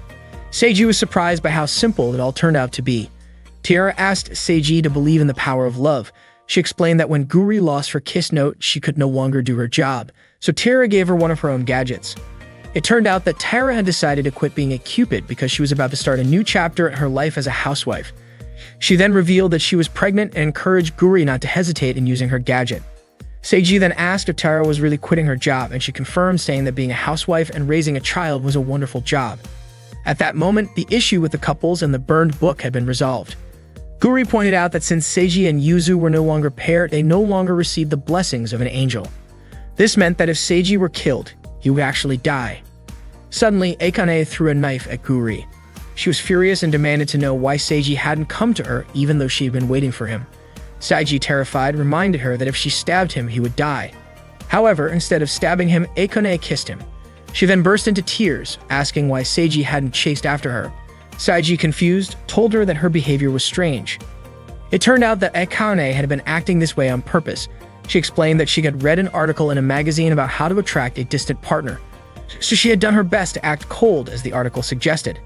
Seiji was surprised by how simple it all turned out to be. Taira asked Seiji to believe in the power of love. She explained that when Guri lost her kiss note, she could no longer do her job, so Taira gave her one of her own gadgets. It turned out that Taira had decided to quit being a Cupid because she was about to start a new chapter in her life as a housewife. She then revealed that she was pregnant and encouraged Guri not to hesitate in using her gadget. Seiji then asked if Taira was really quitting her job, and she confirmed, saying that being a housewife and raising a child was a wonderful job. At that moment, the issue with the couples and the burned book had been resolved. Guri pointed out that since Seiji and Yuzu were no longer paired, they no longer received the blessings of an angel. This meant that if Seiji were killed, he would actually die. Suddenly, Akane threw a knife at Guri. She was furious and demanded to know why Seiji hadn't come to her, even though she had been waiting for him. Seiji, terrified, reminded her that if she stabbed him, he would die. However, instead of stabbing him, Akane kissed him. She then burst into tears, asking why Seiji hadn't chased after her. Seiji, confused, told her that her behavior was strange. It turned out that Akane had been acting this way on purpose. She explained that she had read an article in a magazine about how to attract a distant partner, so she had done her best to act cold, as the article suggested.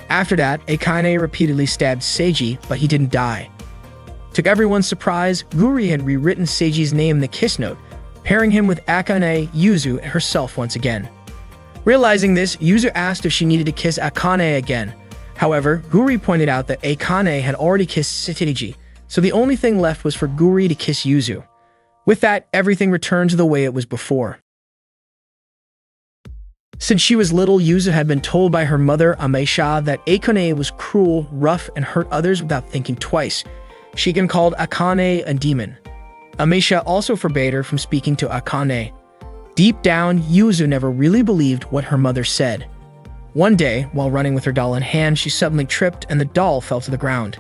After that, Akane repeatedly stabbed Seiji, but he didn't die. To everyone's surprise, Guri had rewritten Seiji's name in the kiss note, pairing him with Akane, Yuzu, and herself once again. Realizing this, Yuzu asked if she needed to kiss Akane again. However, Guri pointed out that Akane had already kissed Seiji, so the only thing left was for Guri to kiss Yuzu. With that, everything returned to the way it was before. Since she was little, Yuzu had been told by her mother, Ameisha, that Akane was cruel, rough, and hurt others without thinking twice. She even called Akane a demon. Amisha also forbade her from speaking to Akane. Deep down, Yuzu never really believed what her mother said. One day, while running with her doll in hand, she suddenly tripped and the doll fell to the ground.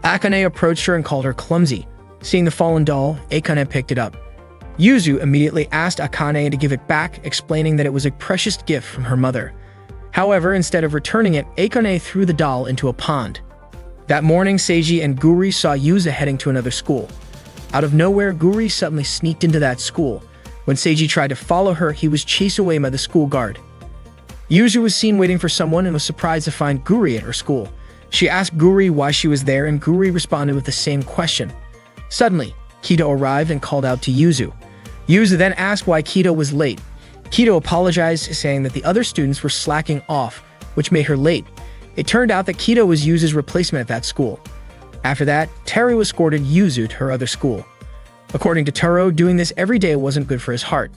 Akane approached her and called her clumsy. Seeing the fallen doll, Akane picked it up. Yuzu immediately asked Akane to give it back, explaining that it was a precious gift from her mother. However, instead of returning it, Akane threw the doll into a pond. That morning, Seiji and Guri saw Yuzu heading to another school. Out of nowhere, Guri suddenly sneaked into that school. When Seiji tried to follow her, he was chased away by the school guard. Yuzu was seen waiting for someone and was surprised to find Guri at her school. She asked Guri why she was there, and Guri responded with the same question. Suddenly, Kido arrived and called out to Yuzu. Yuzu then asked why Kido was late. Kido apologized, saying that the other students were slacking off, which made her late. It turned out that Kido was Yuzu's replacement at that school. After that, Teru escorted Yuzu to her other school. According to Teru, doing this every day wasn't good for his heart.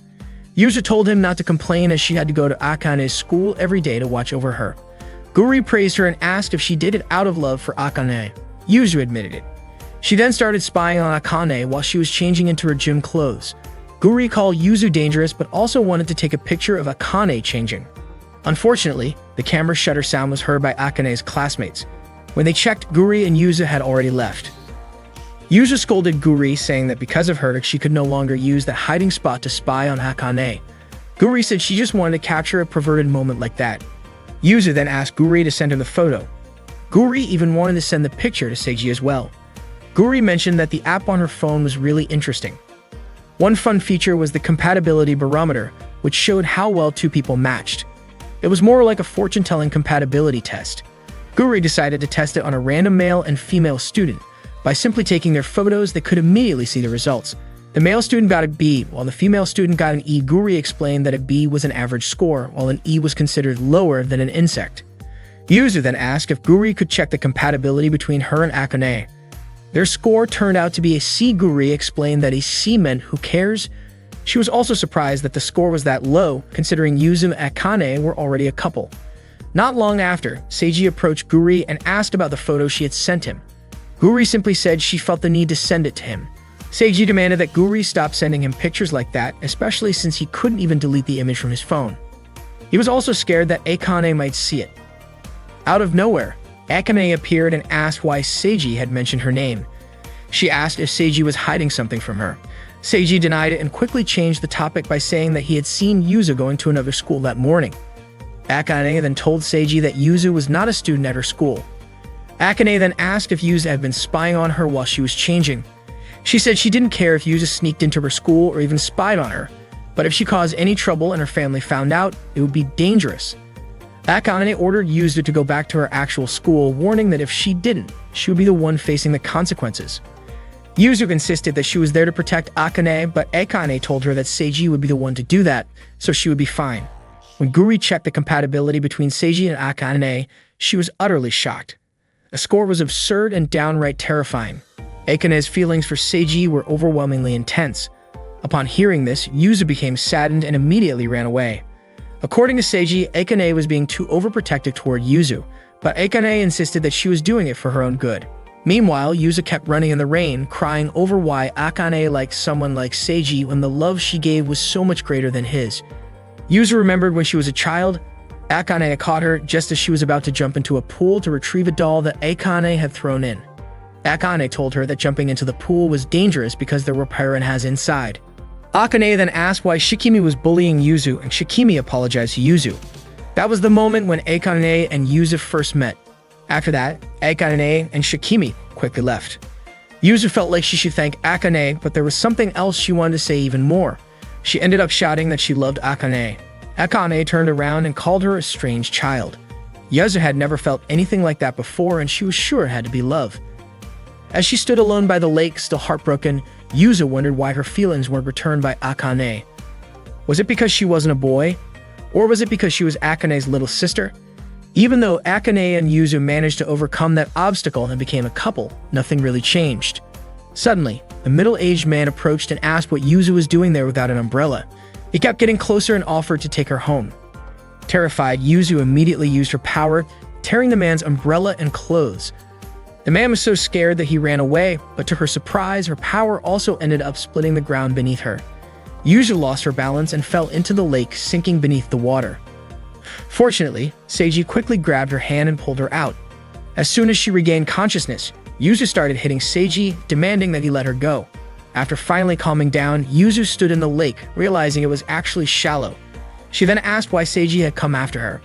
Yuzu told him not to complain, as she had to go to Akane's school every day to watch over her. Guri praised her and asked if she did it out of love for Akane. Yuzu admitted it. She then started spying on Akane while she was changing into her gym clothes. Guri called Yuzu dangerous, but also wanted to take a picture of Akane changing. Unfortunately, the camera shutter sound was heard by Akane's classmates. When they checked, Guri and Yuzu had already left. Yuzu scolded Guri, saying that because of her, she could no longer use that hiding spot to spy on Akane. Guri said she just wanted to capture a perverted moment like that. Yuzu then asked Guri to send her the photo. Guri even wanted to send the picture to Seiji as well. Guri mentioned that the app on her phone was really interesting. One fun feature was the compatibility barometer, which showed how well two people matched. It was more like a fortune-telling compatibility test. Guri decided to test it on a random male and female student. By simply taking their photos, they could immediately see the results. The male student got a B, while the female student got an E. Guri explained that a B was an average score, while an E was considered lower than an insect. Yuzu then asked if Guri could check the compatibility between her and Akane. Their score turned out to be a C. Guri explained that a C meant who cares. She was also surprised that the score was that low, considering Yuzu and Akane were already a couple. Not long after, Seiji approached Guri and asked about the photo she had sent him. Guri simply said she felt the need to send it to him. Seiji demanded that Guri stop sending him pictures like that, especially since he couldn't even delete the image from his phone. He was also scared that Akane might see it. Out of nowhere, Akane appeared and asked why Seiji had mentioned her name. She asked if Seiji was hiding something from her. Seiji denied it and quickly changed the topic by saying that he had seen Yuzu going to another school that morning. Akane then told Seiji that Yuzu was not a student at her school. Akane then asked if Yuzu had been spying on her while she was changing. She said she didn't care if Yuzu sneaked into her school or even spied on her, but if she caused any trouble and her family found out, it would be dangerous. Akane ordered Yuzu to go back to her actual school, warning that if she didn't, she would be the one facing the consequences. Yuzu insisted that she was there to protect Akane, but Akane told her that Seiji would be the one to do that, so she would be fine. When Guri checked the compatibility between Seiji and Akane, she was utterly shocked. The score was absurd and downright terrifying. Akane's feelings for Seiji were overwhelmingly intense. Upon hearing this, Yuzu became saddened and immediately ran away. According to Seiji, Akane was being too overprotective toward Yuzu, but Akane insisted that she was doing it for her own good. Meanwhile, Yuzu kept running in the rain, crying over why Akane liked someone like Seiji when the love she gave was so much greater than his. Yuzu remembered when she was a child, Akane caught her just as she was about to jump into a pool to retrieve a doll that Akane had thrown in. Akane told her that jumping into the pool was dangerous because there were piranhas inside. Akane then asked why Shikimi was bullying Yuzu, and Shikimi apologized to Yuzu. That was the moment when Akane and Yuzu first met. After that, Akane and Shikimi quickly left. Yuzu felt like she should thank Akane, but there was something else she wanted to say even more. She ended up shouting that she loved Akane. Akane turned around and called her a strange child. Yuzu had never felt anything like that before, and she was sure it had to be love. As she stood alone by the lake, still heartbroken, Yuzu wondered why her feelings weren't returned by Akane. Was it because she wasn't a boy? Or was it because she was Akane's little sister? Even though Akane and Yuzu managed to overcome that obstacle and became a couple, nothing really changed. Suddenly, a middle-aged man approached and asked what Yuzu was doing there without an umbrella. He kept getting closer and offered to take her home. Terrified, Yuzu immediately used her power, tearing the man's umbrella and clothes. The man was so scared that he ran away, but to her surprise, her power also ended up splitting the ground beneath her. Yuzu lost her balance and fell into the lake, sinking beneath the water. Fortunately, Seiji quickly grabbed her hand and pulled her out. As soon as she regained consciousness, Yuzu started hitting Seiji, demanding that he let her go. After finally calming down, Yuzu stood in the lake, realizing it was actually shallow. She then asked why Seiji had come after her.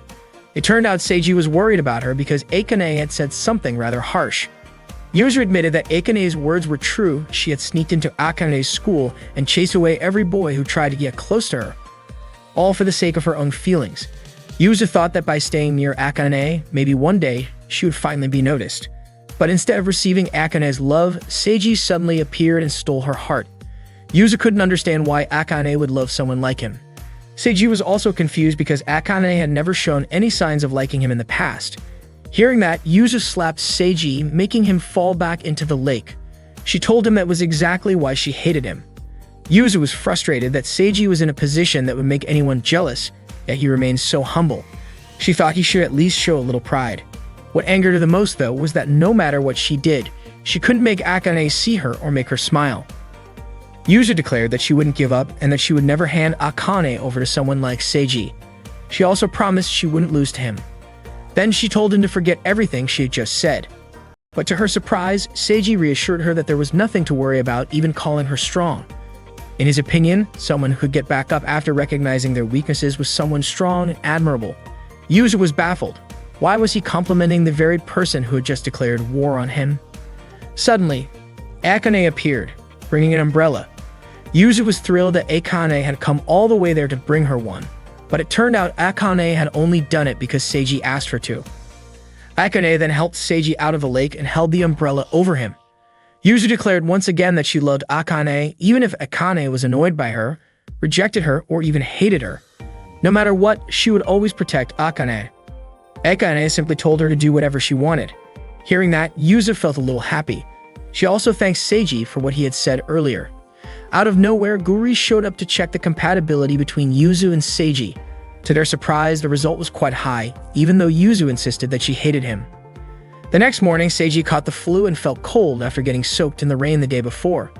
It turned out Seiji was worried about her because Akane had said something rather harsh. Yuzu admitted that Akane's words were true. She had sneaked into Akane's school and chased away every boy who tried to get close to her, all for the sake of her own feelings. Yuzu thought that by staying near Akane, maybe one day she would finally be noticed. But instead of receiving Akane's love, Seiji suddenly appeared and stole her heart. Yuzu couldn't understand why Akane would love someone like him. Seiji was also confused because Akane had never shown any signs of liking him in the past. Hearing that, Yuzu slapped Seiji, making him fall back into the lake. She told him that was exactly why she hated him. Yuzu was frustrated that Seiji was in a position that would make anyone jealous, yet he remained so humble. She thought he should at least show a little pride. What angered her the most, though, was that no matter what she did, she couldn't make Akane see her or make her smile. Yuzu declared that she wouldn't give up and that she would never hand Akane over to someone like Seiji. She also promised she wouldn't lose to him. Then she told him to forget everything she had just said. But to her surprise, Seiji reassured her that there was nothing to worry about, even calling her strong. In his opinion, someone who could get back up after recognizing their weaknesses was someone strong and admirable. Yuzu was baffled. Why was he complimenting the very person who had just declared war on him? Suddenly, Akane appeared, bringing an umbrella. Yuzu was thrilled that Akane had come all the way there to bring her one, but it turned out Akane had only done it because Seiji asked her to. Akane then helped Seiji out of the lake and held the umbrella over him. Yuzu declared once again that she loved Akane, even if Akane was annoyed by her, rejected her, or even hated her. No matter what, she would always protect Akane. Akane simply told her to do whatever she wanted. Hearing that, Yuzu felt a little happy. She also thanked Seiji for what he had said earlier. Out of nowhere, Guri showed up to check the compatibility between Yuzu and Seiji. To their surprise, the result was quite high, even though Yuzu insisted that she hated him. The next morning, Seiji caught the flu and felt cold after getting soaked in the rain the day before.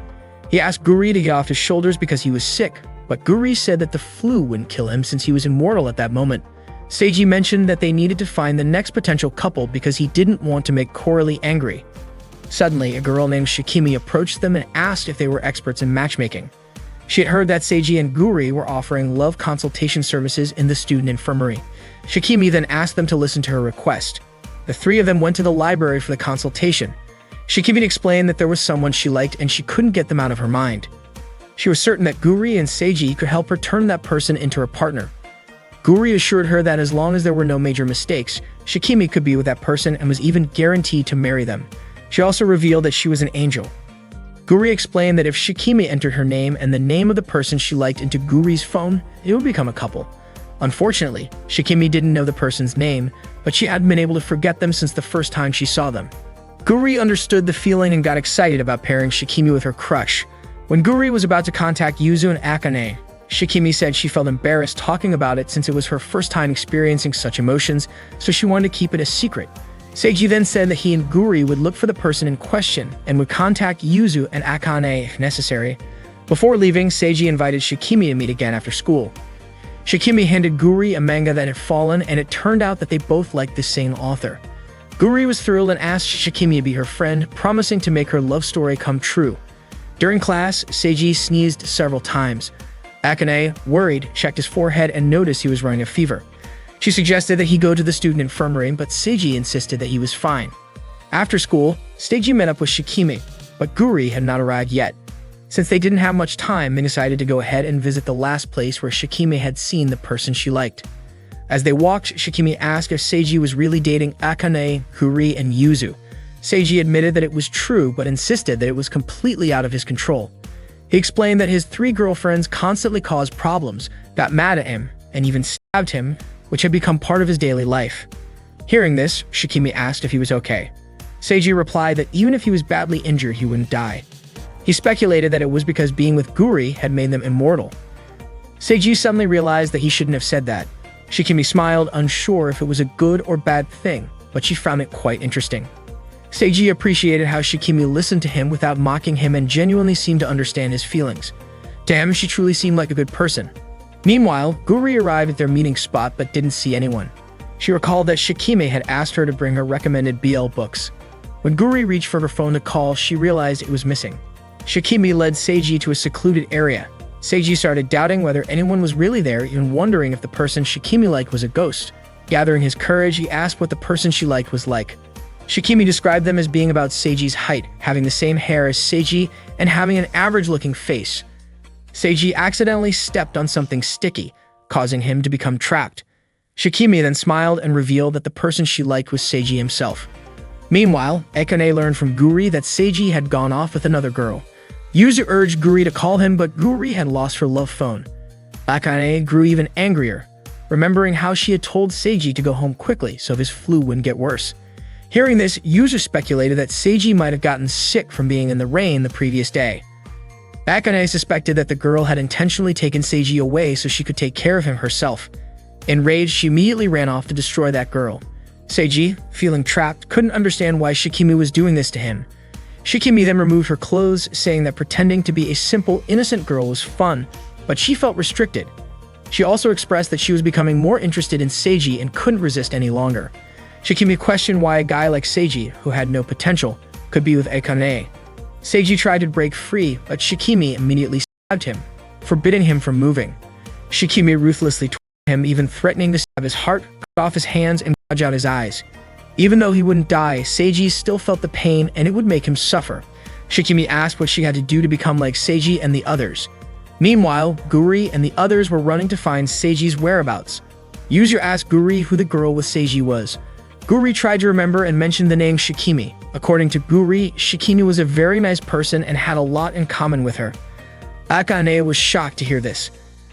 He asked Guri to get off his shoulders because he was sick, but Guri said that the flu wouldn't kill him since he was immortal at that moment. Seiji mentioned that they needed to find the next potential couple because he didn't want to make Coralie angry. Suddenly, a girl named Shikimi approached them and asked if they were experts in matchmaking. She had heard that Seiji and Guri were offering love consultation services in the student infirmary. Shikimi then asked them to listen to her request. The three of them went to the library for the consultation. Shikimi explained that there was someone she liked and she couldn't get them out of her mind. She was certain that Guri and Seiji could help her turn that person into her partner. Guri assured her that as long as there were no major mistakes, Shikimi could be with that person and was even guaranteed to marry them. She also revealed that she was an angel. Guri explained that if Shikimi entered her name and the name of the person she liked into Guri's phone, it would become a couple. Unfortunately, Shikimi didn't know the person's name, but she had been able to forget them since the first time she saw them. Guri understood the feeling and got excited about pairing Shikimi with her crush. When Guri was about to contact Yuzu and Akane, Shikimi said she felt embarrassed talking about it since it was her first time experiencing such emotions, so she wanted to keep it a secret. Seiji then said that he and Guri would look for the person in question and would contact Yuzu and Akane if necessary. Before leaving, Seiji invited Shikimi to meet again after school. Shikimi handed Guri a manga that had fallen, and it turned out that they both liked the same author. Guri was thrilled and asked Shikimi to be her friend, promising to make her love story come true. During class, Seiji sneezed several times. Akane, worried, checked his forehead and noticed he was running a fever. She suggested that he go to the student infirmary, but Seiji insisted that he was fine. After school, Seiji met up with Shikimi, but Guri had not arrived yet. Since they didn't have much time, they decided to go ahead and visit the last place where Shikimi had seen the person she liked. As they walked, Shikimi asked if Seiji was really dating Akane, Guri, and Yuzu. Seiji admitted that it was true, but insisted that it was completely out of his control. He explained that his 3 girlfriends constantly caused problems, got mad at him, and even stabbed him, which had become part of his daily life. Hearing this, Shikimi asked if he was okay. Seiji replied that even if he was badly injured, he wouldn't die. He speculated that it was because being with Guri had made them immortal. Seiji suddenly realized that he shouldn't have said that. Shikimi smiled, unsure if it was a good or bad thing, but she found it quite interesting. Seiji appreciated how Shikimi listened to him without mocking him and genuinely seemed to understand his feelings. To him, she truly seemed like a good person. Meanwhile, Guri arrived at their meeting spot but didn't see anyone. She recalled that Shikimi had asked her to bring her recommended BL books. When Guri reached for her phone to call, she realized it was missing. Shikimi led Seiji to a secluded area. Seiji started doubting whether anyone was really there, even wondering if the person Shikimi liked was a ghost. Gathering his courage, he asked what the person she liked was like. Shikimi described them as being about Seiji's height, having the same hair as Seiji, and having an average-looking face. Seiji accidentally stepped on something sticky, causing him to become trapped. Shikimi then smiled and revealed that the person she liked was Seiji himself. Meanwhile, Akane learned from Guri that Seiji had gone off with another girl. Yuzu urged Guri to call him, but Guri had lost her love phone. Akane grew even angrier, remembering how she had told Seiji to go home quickly so his flu wouldn't get worse. Hearing this, Yuzu speculated that Seiji might have gotten sick from being in the rain the previous day. Akane suspected that the girl had intentionally taken Seiji away so she could take care of him herself. Enraged, she immediately ran off to destroy that girl. Seiji, feeling trapped, couldn't understand why Shikimi was doing this to him. Shikimi then removed her clothes, saying that pretending to be a simple, innocent girl was fun, but she felt restricted. She also expressed that she was becoming more interested in Seiji and couldn't resist any longer. Shikimi questioned why a guy like Seiji, who had no potential, could be with Akane. Seiji tried to break free, but Shikimi immediately stabbed him, forbidding him from moving. Shikimi ruthlessly tortured him, even threatening to stab his heart, cut off his hands, and gouge out his eyes. Even though he wouldn't die, Seiji still felt the pain and it would make him suffer. Shikimi asked what she had to do to become like Seiji and the others. Meanwhile, Guri and the others were running to find Seiji's whereabouts. Yuzu asked Guri who the girl with Seiji was. Guri tried to remember and mentioned the name Shikimi. According to Guri, Shikimi was a very nice person and had a lot in common with her. Akane was shocked to hear this.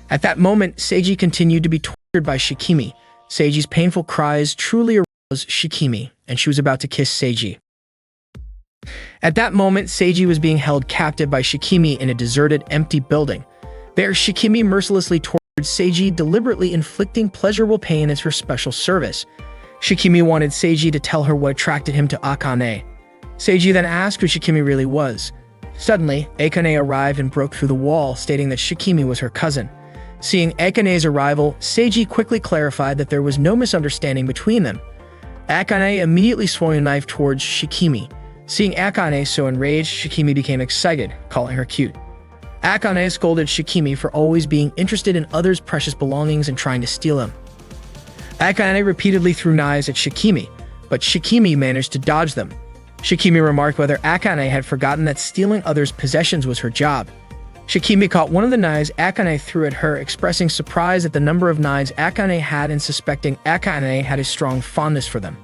At that moment, Seiji continued to be tortured by Shikimi. Seiji's painful cries truly aroused Shikimi, and she was about to kiss Seiji. At that moment, Seiji was being held captive by Shikimi in a deserted, empty building. There, Shikimi mercilessly tortured Seiji, deliberately inflicting pleasurable pain as her special service. Shikimi wanted Seiji to tell her what attracted him to Akane. Seiji then asked who Shikimi really was. Suddenly, Akane arrived and broke through the wall, stating that Shikimi was her cousin. Seeing Akane's arrival, Seiji quickly clarified that there was no misunderstanding between them. Akane immediately swung a knife towards Shikimi. Seeing Akane so enraged, Shikimi became excited, calling her cute. Akane scolded Shikimi for always being interested in others' precious belongings and trying to steal them. Akane repeatedly threw knives at Shikimi, but Shikimi managed to dodge them. Shikimi remarked whether Akane had forgotten that stealing others' possessions was her job. Shikimi caught one of the knives Akane threw at her, expressing surprise at the number of knives Akane had and suspecting Akane had a strong fondness for them.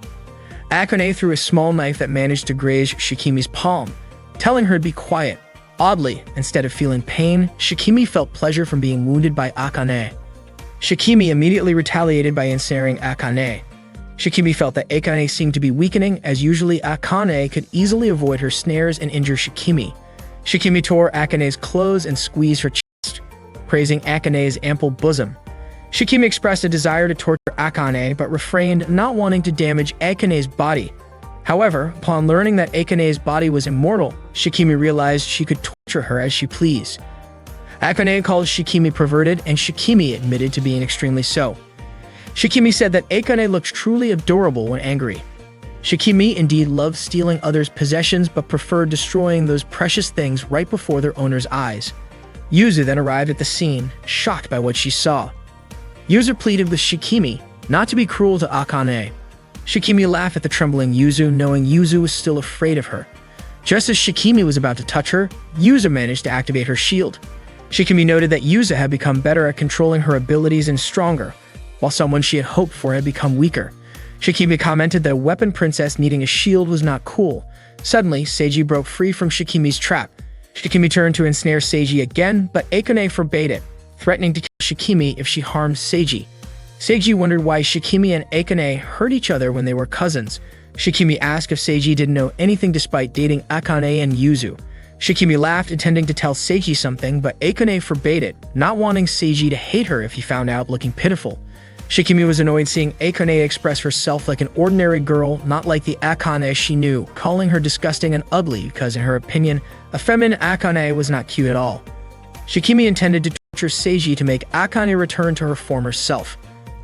Akane threw a small knife that managed to graze Shikimi's palm, telling her to be quiet. Oddly, instead of feeling pain, Shikimi felt pleasure from being wounded by Akane. Shikimi immediately retaliated by ensnaring Akane. Shikimi felt that Akane seemed to be weakening, as usually Akane could easily avoid her snares and injure Shikimi. Shikimi tore Akane's clothes and squeezed her chest, praising Akane's ample bosom. Shikimi expressed a desire to torture Akane, but refrained, not wanting to damage Akane's body. However, upon learning that Akane's body was immortal, Shikimi realized she could torture her as she pleased. Akane called Shikimi perverted, and Shikimi admitted to being extremely so. Shikimi said that Akane looked truly adorable when angry. Shikimi indeed loved stealing others' possessions but preferred destroying those precious things right before their owner's eyes. Yuzu then arrived at the scene, shocked by what she saw. Yuzu pleaded with Shikimi not to be cruel to Akane. Shikimi laughed at the trembling Yuzu, knowing Yuzu was still afraid of her. Just as Shikimi was about to touch her, Yuzu managed to activate her shield. Shikimi noted that Yuzu had become better at controlling her abilities and stronger, while someone she had hoped for had become weaker. Shikimi commented that a weapon princess needing a shield was not cool. Suddenly, Seiji broke free from Shikimi's trap. Shikimi turned to ensnare Seiji again, but Akane forbade it, threatening to kill Shikimi if she harmed Seiji. Seiji wondered why Shikimi and Akane hurt each other when they were cousins. Shikimi asked if Seiji didn't know anything despite dating Akane and Yuzu. Shikimi laughed, intending to tell Seiji something, but Akane forbade it, not wanting Seiji to hate her if he found out looking pitiful. Shikimi was annoyed seeing Akane express herself like an ordinary girl, not like the Akane she knew, calling her disgusting and ugly because, in her opinion, a feminine Akane was not cute at all. Shikimi intended to torture Seiji to make Akane return to her former self.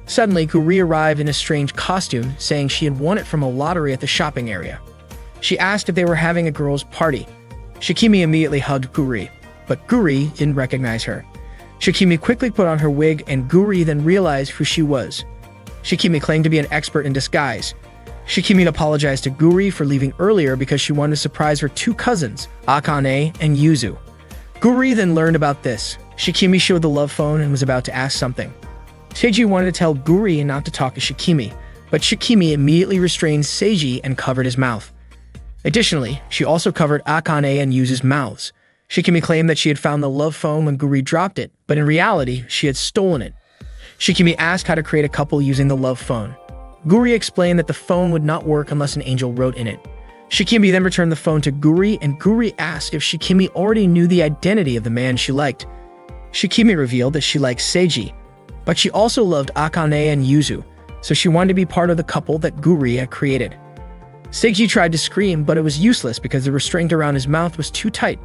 Suddenly, Guri arrived in a strange costume, saying she had won it from a lottery at the shopping area. She asked if they were having a girls' party. Shikimi immediately hugged Guri, but Guri didn't recognize her. Shikimi quickly put on her wig, and Guri then realized who she was. Shikimi claimed to be an expert in disguise. Shikimi apologized to Guri for leaving earlier because she wanted to surprise her two cousins, Akane and Yuzu. Guri then learned about this. Shikimi showed the love phone and was about to ask something. Seiji wanted to tell Guri not to talk to Shikimi, but Shikimi immediately restrained Seiji and covered his mouth. Additionally, she also covered Akane and Yuzu's mouths. Shikimi claimed that she had found the love phone when Guri dropped it, but in reality, she had stolen it. Shikimi asked how to create a couple using the love phone. Guri explained that the phone would not work unless an angel wrote in it. Shikimi then returned the phone to Guri, and Guri asked if Shikimi already knew the identity of the man she liked. Shikimi revealed that she liked Seiji, but she also loved Akane and Yuzu, so she wanted to be part of the couple that Guri had created. Seiji tried to scream, but it was useless because the restraint around his mouth was too tight.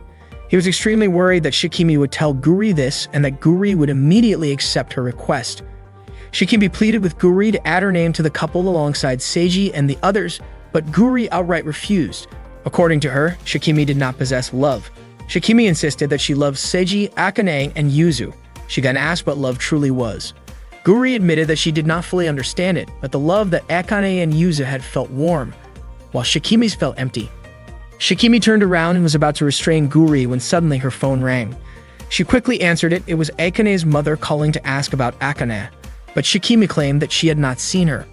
He was extremely worried that Shikimi would tell Guri this and that Guri would immediately accept her request. Shikimi pleaded with Guri to add her name to the couple alongside Seiji and the others, but Guri outright refused. According to her, Shikimi did not possess love. Shikimi insisted that she loved Seiji, Akane, and Yuzu. She then asked what love truly was. Guri admitted that she did not fully understand it, but the love that Akane and Yuzu had felt warm, while Shikimi's felt empty. Shikimi turned around and was about to restrain Guri when suddenly her phone rang. She quickly answered it. It was Akane's mother calling to ask about Akane, but Shikimi claimed that she had not seen her.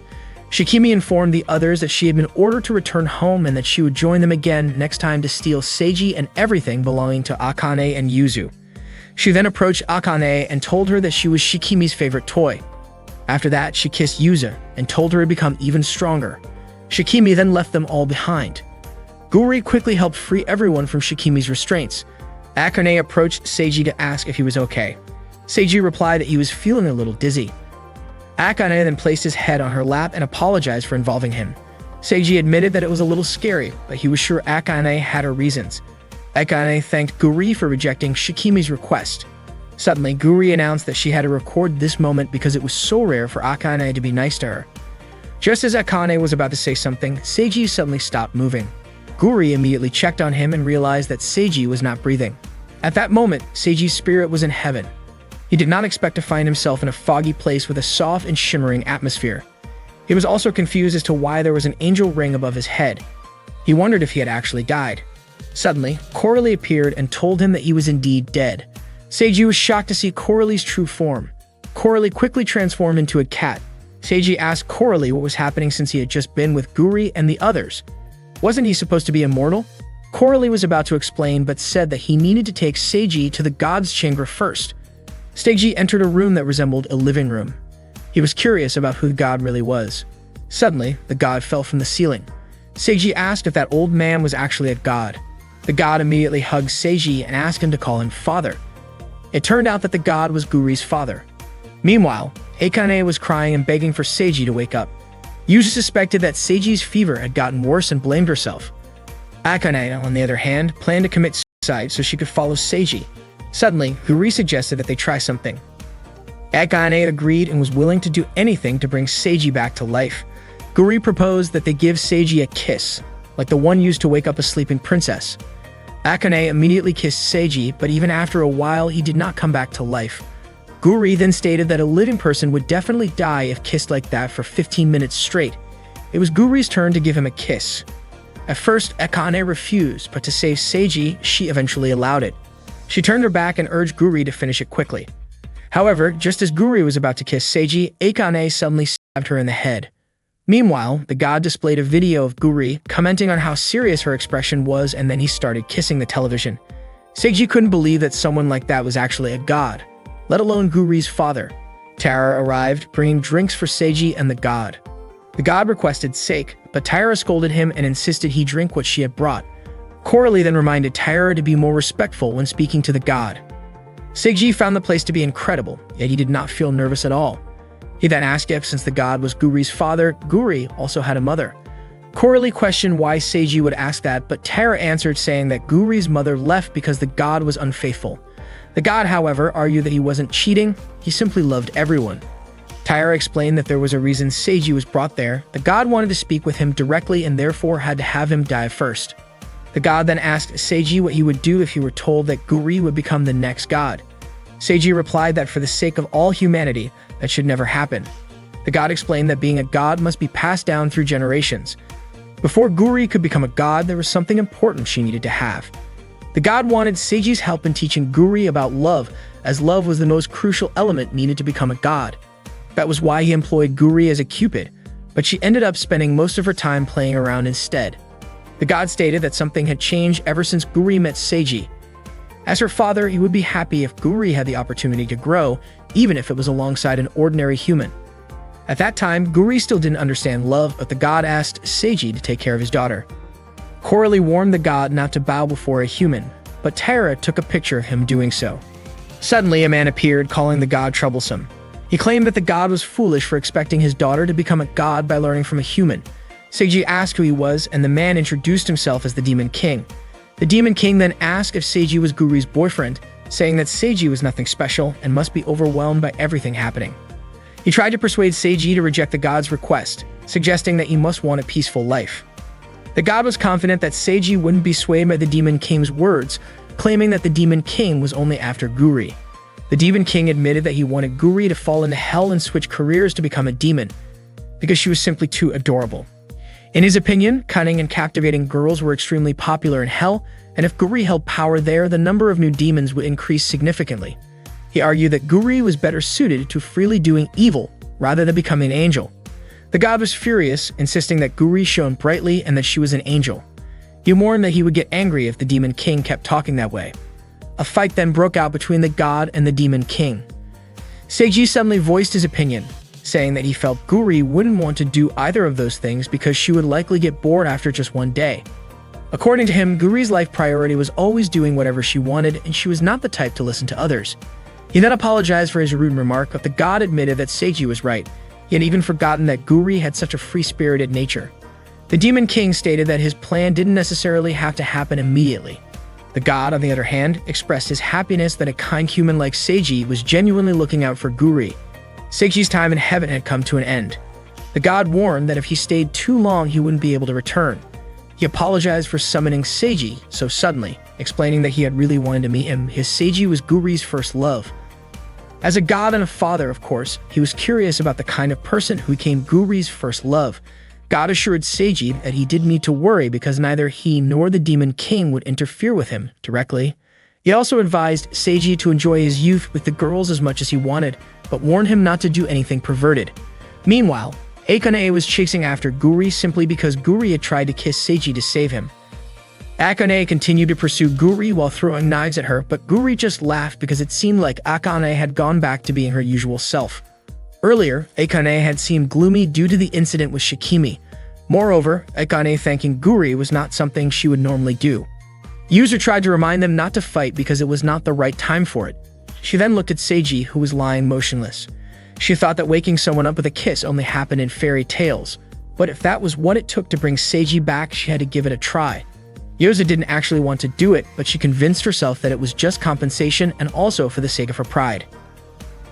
Shikimi informed the others that she had been ordered to return home and that she would join them again next time to steal Seiji and everything belonging to Akane and Yuzu. She then approached Akane and told her that she was Shikimi's favorite toy. After that, she kissed Yuzu and told her to become even stronger. Shikimi then left them all behind. Guri quickly helped free everyone from Shikimi's restraints. Akane approached Seiji to ask if he was okay. Seiji replied that he was feeling a little dizzy. Akane then placed his head on her lap and apologized for involving him. Seiji admitted that it was a little scary, but he was sure Akane had her reasons. Akane thanked Guri for rejecting Shikimi's request. Suddenly, Guri announced that she had to record this moment because it was so rare for Akane to be nice to her. Just as Akane was about to say something, Seiji suddenly stopped moving. Guri immediately checked on him and realized that Seiji was not breathing. At that moment, Seiji's spirit was in heaven. He did not expect to find himself in a foggy place with a soft and shimmering atmosphere. He was also confused as to why there was an angel ring above his head. He wondered if he had actually died. Suddenly, Coralie appeared and told him that he was indeed dead. Seiji was shocked to see Coralie's true form. Coralie quickly transformed into a cat. Seiji asked Coralie what was happening since he had just been with Guri and the others. Wasn't he supposed to be immortal? Coralie was about to explain but said that he needed to take Seiji to the god's chamber first. Seiji entered a room that resembled a living room. He was curious about who the god really was. Suddenly, the god fell from the ceiling. Seiji asked if that old man was actually a god. The god immediately hugged Seiji and asked him to call him father. It turned out that the god was Guri's father. Meanwhile, Akane was crying and begging for Seiji to wake up. Yuzu suspected that Seiji's fever had gotten worse and blamed herself. Akane, on the other hand, planned to commit suicide so she could follow Seiji. Suddenly, Guri suggested that they try something. Akane agreed and was willing to do anything to bring Seiji back to life. Guri proposed that they give Seiji a kiss, like the one used to wake up a sleeping princess. Akane immediately kissed Seiji, but even after a while, he did not come back to life. Guri then stated that a living person would definitely die if kissed like that for 15 minutes straight. It was Guri's turn to give him a kiss. At first, Akane refused, but to save Seiji, she eventually allowed it. She turned her back and urged Guri to finish it quickly. However, just as Guri was about to kiss Seiji, Akane suddenly stabbed her in the head. Meanwhile, the god displayed a video of Guri, commenting on how serious her expression was, and then he started kissing the television. Seiji couldn't believe that someone like that was actually a god, let alone Guri's father. Taira arrived, bringing drinks for Seiji and the god. The god requested sake, but Taira scolded him and insisted he drink what she had brought. Coralie then reminded Taira to be more respectful when speaking to the god. Seiji found the place to be incredible, yet he did not feel nervous at all. He then asked if, since the god was Guri's father, Guri also had a mother. Coralie questioned why Seiji would ask that, but Tara answered saying that Guri's mother left because the god was unfaithful. The god, however, argued that he wasn't cheating, he simply loved everyone. Taira explained that there was a reason Seiji was brought there. The god wanted to speak with him directly and therefore had to have him die first. The god then asked Seiji what he would do if he were told that Guri would become the next god. Seiji replied that for the sake of all humanity, that should never happen. The god explained that being a god must be passed down through generations. Before Guri could become a god, there was something important she needed to have. The god wanted Seiji's help in teaching Guri about love, as love was the most crucial element needed to become a god. That was why he employed Guri as a Cupid, but she ended up spending most of her time playing around instead. The god stated that something had changed ever since Guri met Seiji. As her father, he would be happy if Guri had the opportunity to grow, even if it was alongside an ordinary human. At that time, Guri still didn't understand love, but the god asked Seiji to take care of his daughter. Coralie warned the god not to bow before a human, but Tara took a picture of him doing so. Suddenly, a man appeared, calling the god troublesome. He claimed that the god was foolish for expecting his daughter to become a god by learning from a human. Seiji asked who he was, and the man introduced himself as the Demon King. The Demon King then asked if Seiji was Guri's boyfriend, saying that Seiji was nothing special and must be overwhelmed by everything happening. He tried to persuade Seiji to reject the god's request, suggesting that he must want a peaceful life. The god was confident that Seiji wouldn't be swayed by the Demon King's words, claiming that the Demon King was only after Guri. The Demon King admitted that he wanted Guri to fall into hell and switch careers to become a demon, because she was simply too adorable. In his opinion, cunning and captivating girls were extremely popular in hell, and if Guri held power there, the number of new demons would increase significantly. He argued that Guri was better suited to freely doing evil rather than becoming an angel. The god was furious, insisting that Guri shone brightly and that she was an angel. He warned that he would get angry if the Demon King kept talking that way. A fight then broke out between the god and the Demon King. Seiji suddenly voiced his opinion, saying that he felt Guri wouldn't want to do either of those things because she would likely get bored after just one day. According to him, Guri's life priority was always doing whatever she wanted, and she was not the type to listen to others. He then apologized for his rude remark, but the god admitted that Seiji was right. He had even forgotten that Guri had such a free-spirited nature. The Demon King stated that his plan didn't necessarily have to happen immediately. The god, on the other hand, expressed his happiness that a kind human like Seiji was genuinely looking out for Guri. Seiji's time in heaven had come to an end. The god warned that if he stayed too long, he wouldn't be able to return. He apologized for summoning Seiji so suddenly, explaining that he had really wanted to meet him. His Seiji was Guri's first love. As a god and a father, of course, he was curious about the kind of person who became Guri's first love. God assured Seiji that he didn't need to worry because neither he nor the Demon King would interfere with him directly. He also advised Seiji to enjoy his youth with the girls as much as he wanted, but warned him not to do anything perverted. Meanwhile, Akane was chasing after Guri simply because Guri had tried to kiss Seiji to save him. Akane continued to pursue Guri while throwing knives at her, but Guri just laughed because it seemed like Akane had gone back to being her usual self. Earlier, Akane had seemed gloomy due to the incident with Shikimi. Moreover, Akane thanking Guri was not something she would normally do. Yuzu tried to remind them not to fight because it was not the right time for it. She then looked at Seiji, who was lying motionless. She thought that waking someone up with a kiss only happened in fairy tales, but if that was what it took to bring Seiji back, she had to give it a try. Yuzu didn't actually want to do it, but she convinced herself that it was just compensation and also for the sake of her pride.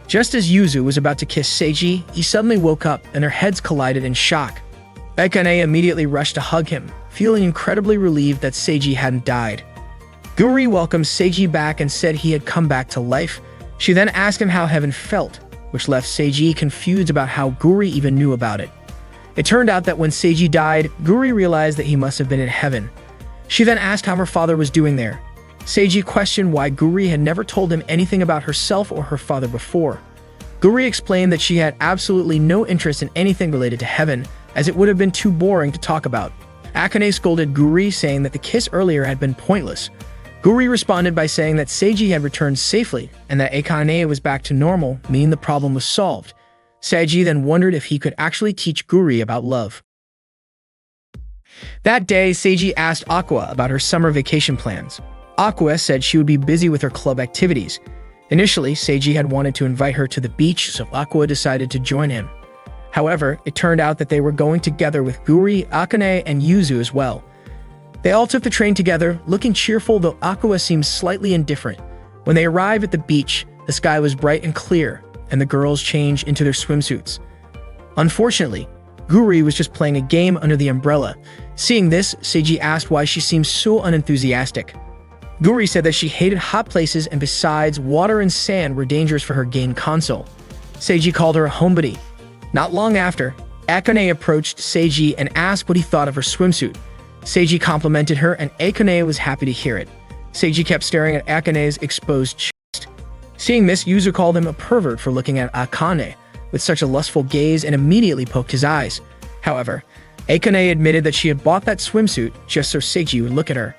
Just as Yuzu was about to kiss Seiji, he suddenly woke up and their heads collided in shock. Akane immediately rushed to hug him, feeling incredibly relieved that Seiji hadn't died. Guri welcomed Seiji back and said he had come back to life. She then asked him how heaven felt, which left Seiji confused about how Guri even knew about it. It turned out that when Seiji died, Guri realized that he must have been in heaven. She then asked how her father was doing there. Seiji questioned why Guri had never told him anything about herself or her father before. Guri explained that she had absolutely no interest in anything related to heaven, as it would have been too boring to talk about. Akane scolded Guri, saying that the kiss earlier had been pointless. Guri responded by saying that Seiji had returned safely, and that Akane was back to normal, meaning the problem was solved. Seiji then wondered if he could actually teach Guri about love. That day, Seiji asked Aqua about her summer vacation plans. Aqua said she would be busy with her club activities. Initially, Seiji had wanted to invite her to the beach, so Aqua decided to join him. However, it turned out that they were going together with Guri, Akane, and Yuzu as well. They all took the train together, looking cheerful, though Aqua seemed slightly indifferent. When they arrived at the beach, the sky was bright and clear, and the girls changed into their swimsuits. Unfortunately, Guri was just playing a game under the umbrella. Seeing this, Seiji asked why she seemed so unenthusiastic. Guri said that she hated hot places, and besides, water and sand were dangerous for her game console. Seiji called her a homebody. Not long after, Akane approached Seiji and asked what he thought of her swimsuit. Seiji complimented her, and Akane was happy to hear it. Seiji kept staring at Akane's exposed chest. Seeing this, Yuzu called him a pervert for looking at Akane with such a lustful gaze and immediately poked his eyes. However, Akane admitted that she had bought that swimsuit just so Seiji would look at her.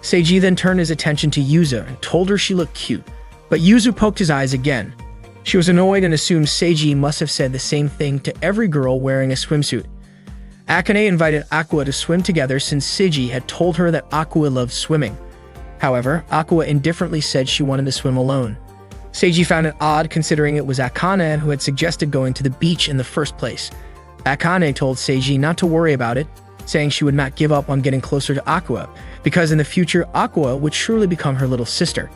Seiji then turned his attention to Yuzu and told her she looked cute, but Yuzu poked his eyes again. She was annoyed and assumed Seiji must have said the same thing to every girl wearing a swimsuit. Akane invited Aqua to swim together since Seiji had told her that Aqua loved swimming. However, Aqua indifferently said she wanted to swim alone. Seiji found it odd considering it was Akane who had suggested going to the beach in the first place. Akane told Seiji not to worry about it, saying she would not give up on getting closer to Aqua, because in the future Aqua would surely become her little sister.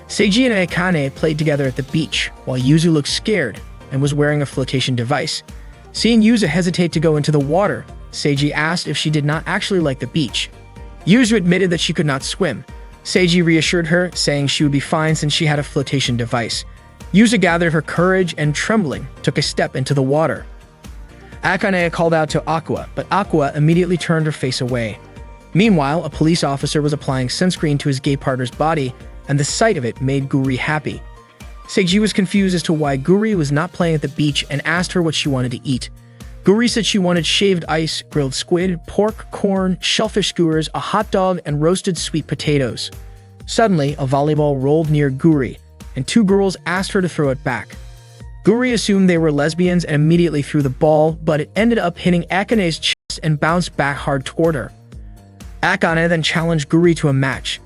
Seiji and Akane played together at the beach, while Yuzu looked scared and was wearing a flotation device. Seeing Yuzu hesitate to go into the water, Seiji asked if she did not actually like the beach. Yuzu admitted that she could not swim. Seiji reassured her, saying she would be fine since she had a flotation device. Yuzu gathered her courage and, trembling, took a step into the water. Akane called out to Aqua, but Aqua immediately turned her face away. Meanwhile, a police officer was applying sunscreen to his gay partner's body, and the sight of it made Guri happy. Seiji was confused as to why Guri was not playing at the beach and asked her what she wanted to eat. Guri said she wanted shaved ice, grilled squid, pork, corn, shellfish skewers, a hot dog, and roasted sweet potatoes. Suddenly, a volleyball rolled near Guri, and two girls asked her to throw it back. Guri assumed they were lesbians and immediately threw the ball, but it ended up hitting Akane's chest and bounced back hard toward her. Akane then challenged Guri to a match.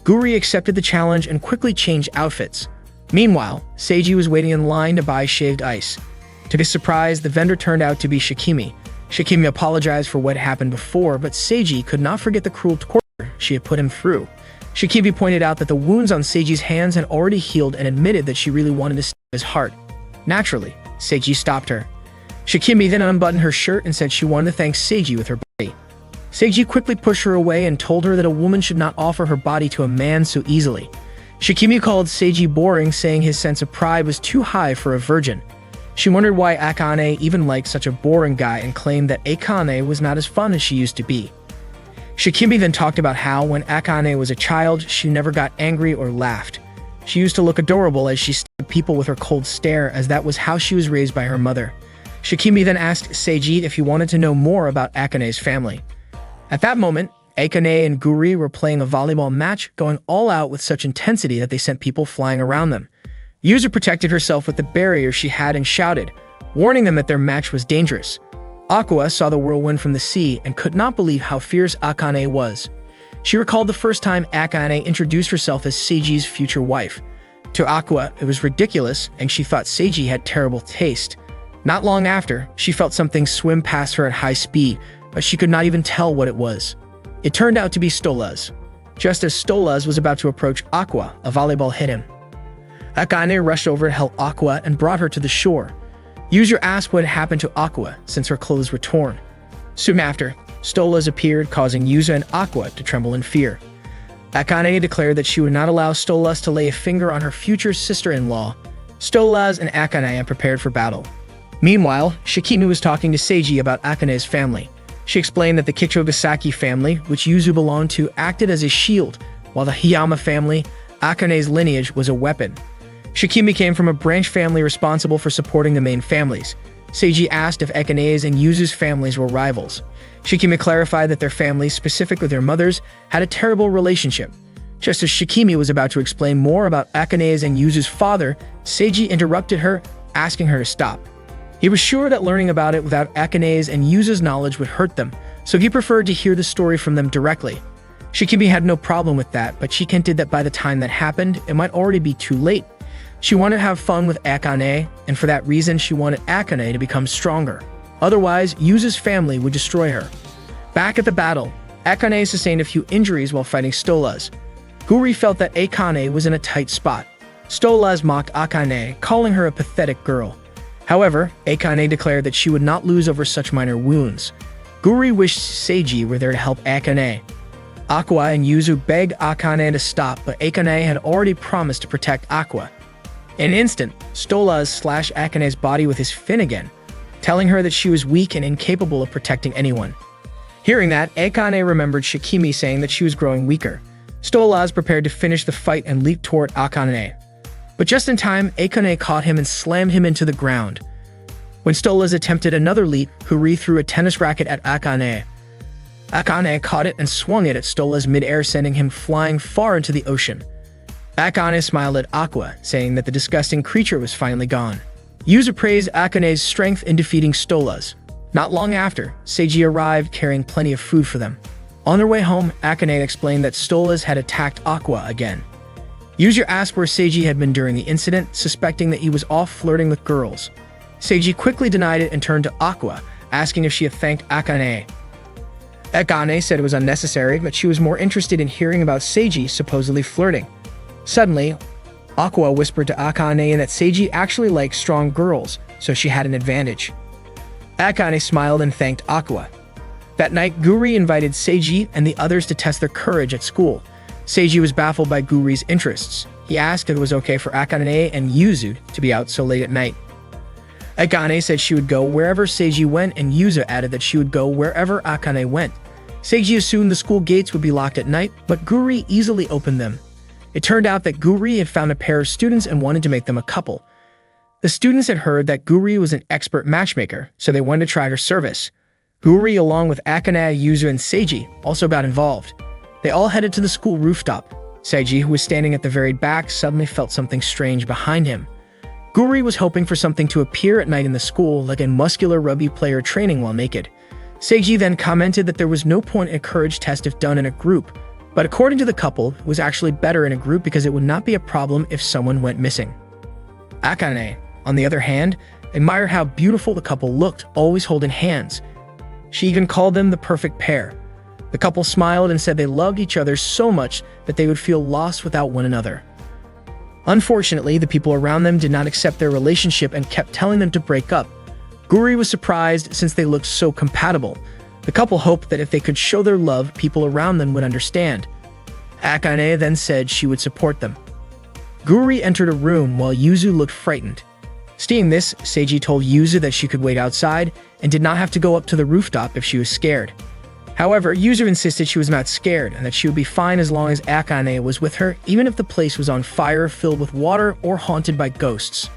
Guri accepted the challenge and quickly changed outfits. Meanwhile, Seiji was waiting in line to buy shaved ice. To his surprise, the vendor turned out to be Shikimi. Shikimi apologized for what happened before, but Seiji could not forget the cruel torture she had put him through. Shikimi pointed out that the wounds on Seiji's hands had already healed and admitted that she really wanted to save his heart. Naturally, Seiji stopped her. Shikimi then unbuttoned her shirt and said she wanted to thank Seiji with her body. Seiji quickly pushed her away and told her that a woman should not offer her body to a man so easily. Shikimi called Seiji boring, saying his sense of pride was too high for a virgin. She wondered why Akane even liked such a boring guy and claimed that Akane was not as fun as she used to be. Shikimi then talked about how, when Akane was a child, she never got angry or laughed. She used to look adorable as she stared people with her cold stare, as that was how she was raised by her mother. Shikimi then asked Seiji if he wanted to know more about Akane's family. At that moment, Akane and Guri were playing a volleyball match, going all out with such intensity that they sent people flying around them. Yuzu protected herself with the barrier she had and shouted, warning them that their match was dangerous. Aqua saw the whirlwind from the sea and could not believe how fierce Akane was. She recalled the first time Akane introduced herself as Seiji's future wife. To Aqua, it was ridiculous, and she thought Seiji had terrible taste. Not long after, she felt something swim past her at high speed, but she could not even tell what it was. It turned out to be Stolas. Just as Stolas was about to approach Aqua, a volleyball hit him. Akane rushed over to help Aqua and brought her to the shore. Yuzu asked what had happened to Aqua since her clothes were torn. Soon after, Stolas appeared, causing Yuzu and Aqua to tremble in fear. Akane declared that she would not allow Stolas to lay a finger on her future sister-in-law. Stolas and Akane prepared for battle. Meanwhile, Shikimi was talking to Seiji about Akane's family. She explained that the Kichogasaki family, which Yuzu belonged to, acted as a shield, while the Hiyama family, Akane's lineage, was a weapon. Shikimi came from a branch family responsible for supporting the main families. Seiji asked if Akane's and Yuzu's families were rivals. Shikimi clarified that their families, specifically their mothers, had a terrible relationship. Just as Shikimi was about to explain more about Akane's and Yuzu's father, Seiji interrupted her, asking her to stop. He was sure that learning about it without Akane's and Yuzu's knowledge would hurt them, so he preferred to hear the story from them directly. Shikimi had no problem with that, but she hinted that by the time that happened, it might already be too late. She wanted to have fun with Akane, and for that reason she wanted Akane to become stronger. Otherwise, Yuzu's family would destroy her. Back at the battle, Akane sustained a few injuries while fighting Stolas. Guri felt that Akane was in a tight spot. Stolas mocked Akane, calling her a pathetic girl. However, Akane declared that she would not lose over such minor wounds. Guri wished Seiji were there to help Akane. Aqua and Yuzu begged Akane to stop, but Akane had already promised to protect Aqua. In an instant, Stolas slashed Akane's body with his fin again, telling her that she was weak and incapable of protecting anyone. Hearing that, Akane remembered Shikimi saying that she was growing weaker. Stolas prepared to finish the fight and leaped toward Akane. But just in time, Akane caught him and slammed him into the ground. When Stolas attempted another leap, Guri threw a tennis racket at Akane. Akane caught it and swung it at Stolas midair, sending him flying far into the ocean. Akane smiled at Aqua, saying that the disgusting creature was finally gone. Yuzu praised Akane's strength in defeating Stolas. Not long after, Seiji arrived carrying plenty of food for them. On their way home, Akane explained that Stolas had attacked Aqua again. Yuzu asked where Seiji had been during the incident, suspecting that he was off flirting with girls. Seiji quickly denied it and turned to Aqua, asking if she had thanked Akane. Akane said it was unnecessary, but she was more interested in hearing about Seiji supposedly flirting. Suddenly, Aqua whispered to Akane that Seiji actually likes strong girls, so she had an advantage. Akane smiled and thanked Aqua. That night, Guri invited Seiji and the others to test their courage at school. Seiji was baffled by Guri's interests. He asked if it was okay for Akane and Yuzu to be out so late at night. Akane said she would go wherever Seiji went, and Yuzu added that she would go wherever Akane went. Seiji assumed the school gates would be locked at night, but Guri easily opened them. It turned out that Guri had found a pair of students and wanted to make them a couple. The students had heard that Guri was an expert matchmaker, so they wanted to try her service. Guri, along with Akane, Yuzu, and Seiji, also got involved. They all headed to the school rooftop. Seiji, who was standing at the very back, suddenly felt something strange behind him. Guri was hoping for something to appear at night in the school, like a muscular rugby player training while naked. Seiji then commented that there was no point in a courage test if done in a group, but according to the couple, it was actually better in a group because it would not be a problem if someone went missing. Akane, on the other hand, admired how beautiful the couple looked, always holding hands. She even called them the perfect pair. The couple smiled and said they loved each other so much that they would feel lost without one another. Unfortunately, the people around them did not accept their relationship and kept telling them to break up. Guri was surprised since they looked so compatible. The couple hoped that if they could show their love, people around them would understand. Akane then said she would support them. Guri entered a room while Yuzu looked frightened. Seeing this, Seiji told Yuzu that she could wait outside and did not have to go up to the rooftop if she was scared. However, Yuzu insisted she was not scared and that she would be fine as long as Akane was with her, even if the place was on fire, filled with water, or haunted by ghosts.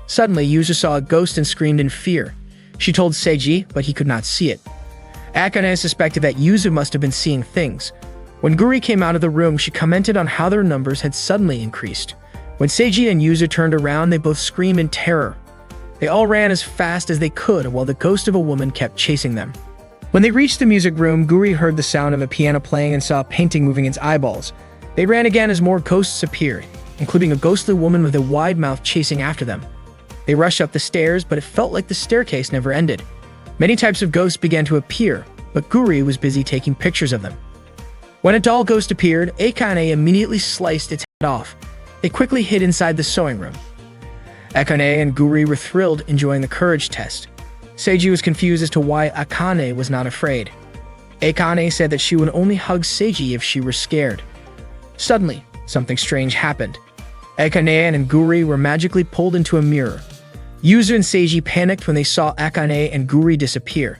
Suddenly, Yuzu saw a ghost and screamed in fear. She told Seiji, but he could not see it. Akane suspected that Yuzu must have been seeing things. When Guri came out of the room, she commented on how their numbers had suddenly increased. When Seiji and Yuzu turned around, they both screamed in terror. They all ran as fast as they could while the ghost of a woman kept chasing them. When they reached the music room, Guri heard the sound of a piano playing and saw a painting moving its eyeballs. They ran again as more ghosts appeared, including a ghostly woman with a wide mouth chasing after them. They rushed up the stairs, but it felt like the staircase never ended. Many types of ghosts began to appear, but Guri was busy taking pictures of them. When a doll ghost appeared, Akane immediately sliced its head off. They quickly hid inside the sewing room. Akane and Guri were thrilled, enjoying the courage test. Seiji was confused as to why Akane was not afraid. Akane said that she would only hug Seiji if she were scared. Suddenly, something strange happened. Akane and Guri were magically pulled into a mirror. Yuzu and Seiji panicked when they saw Akane and Guri disappear.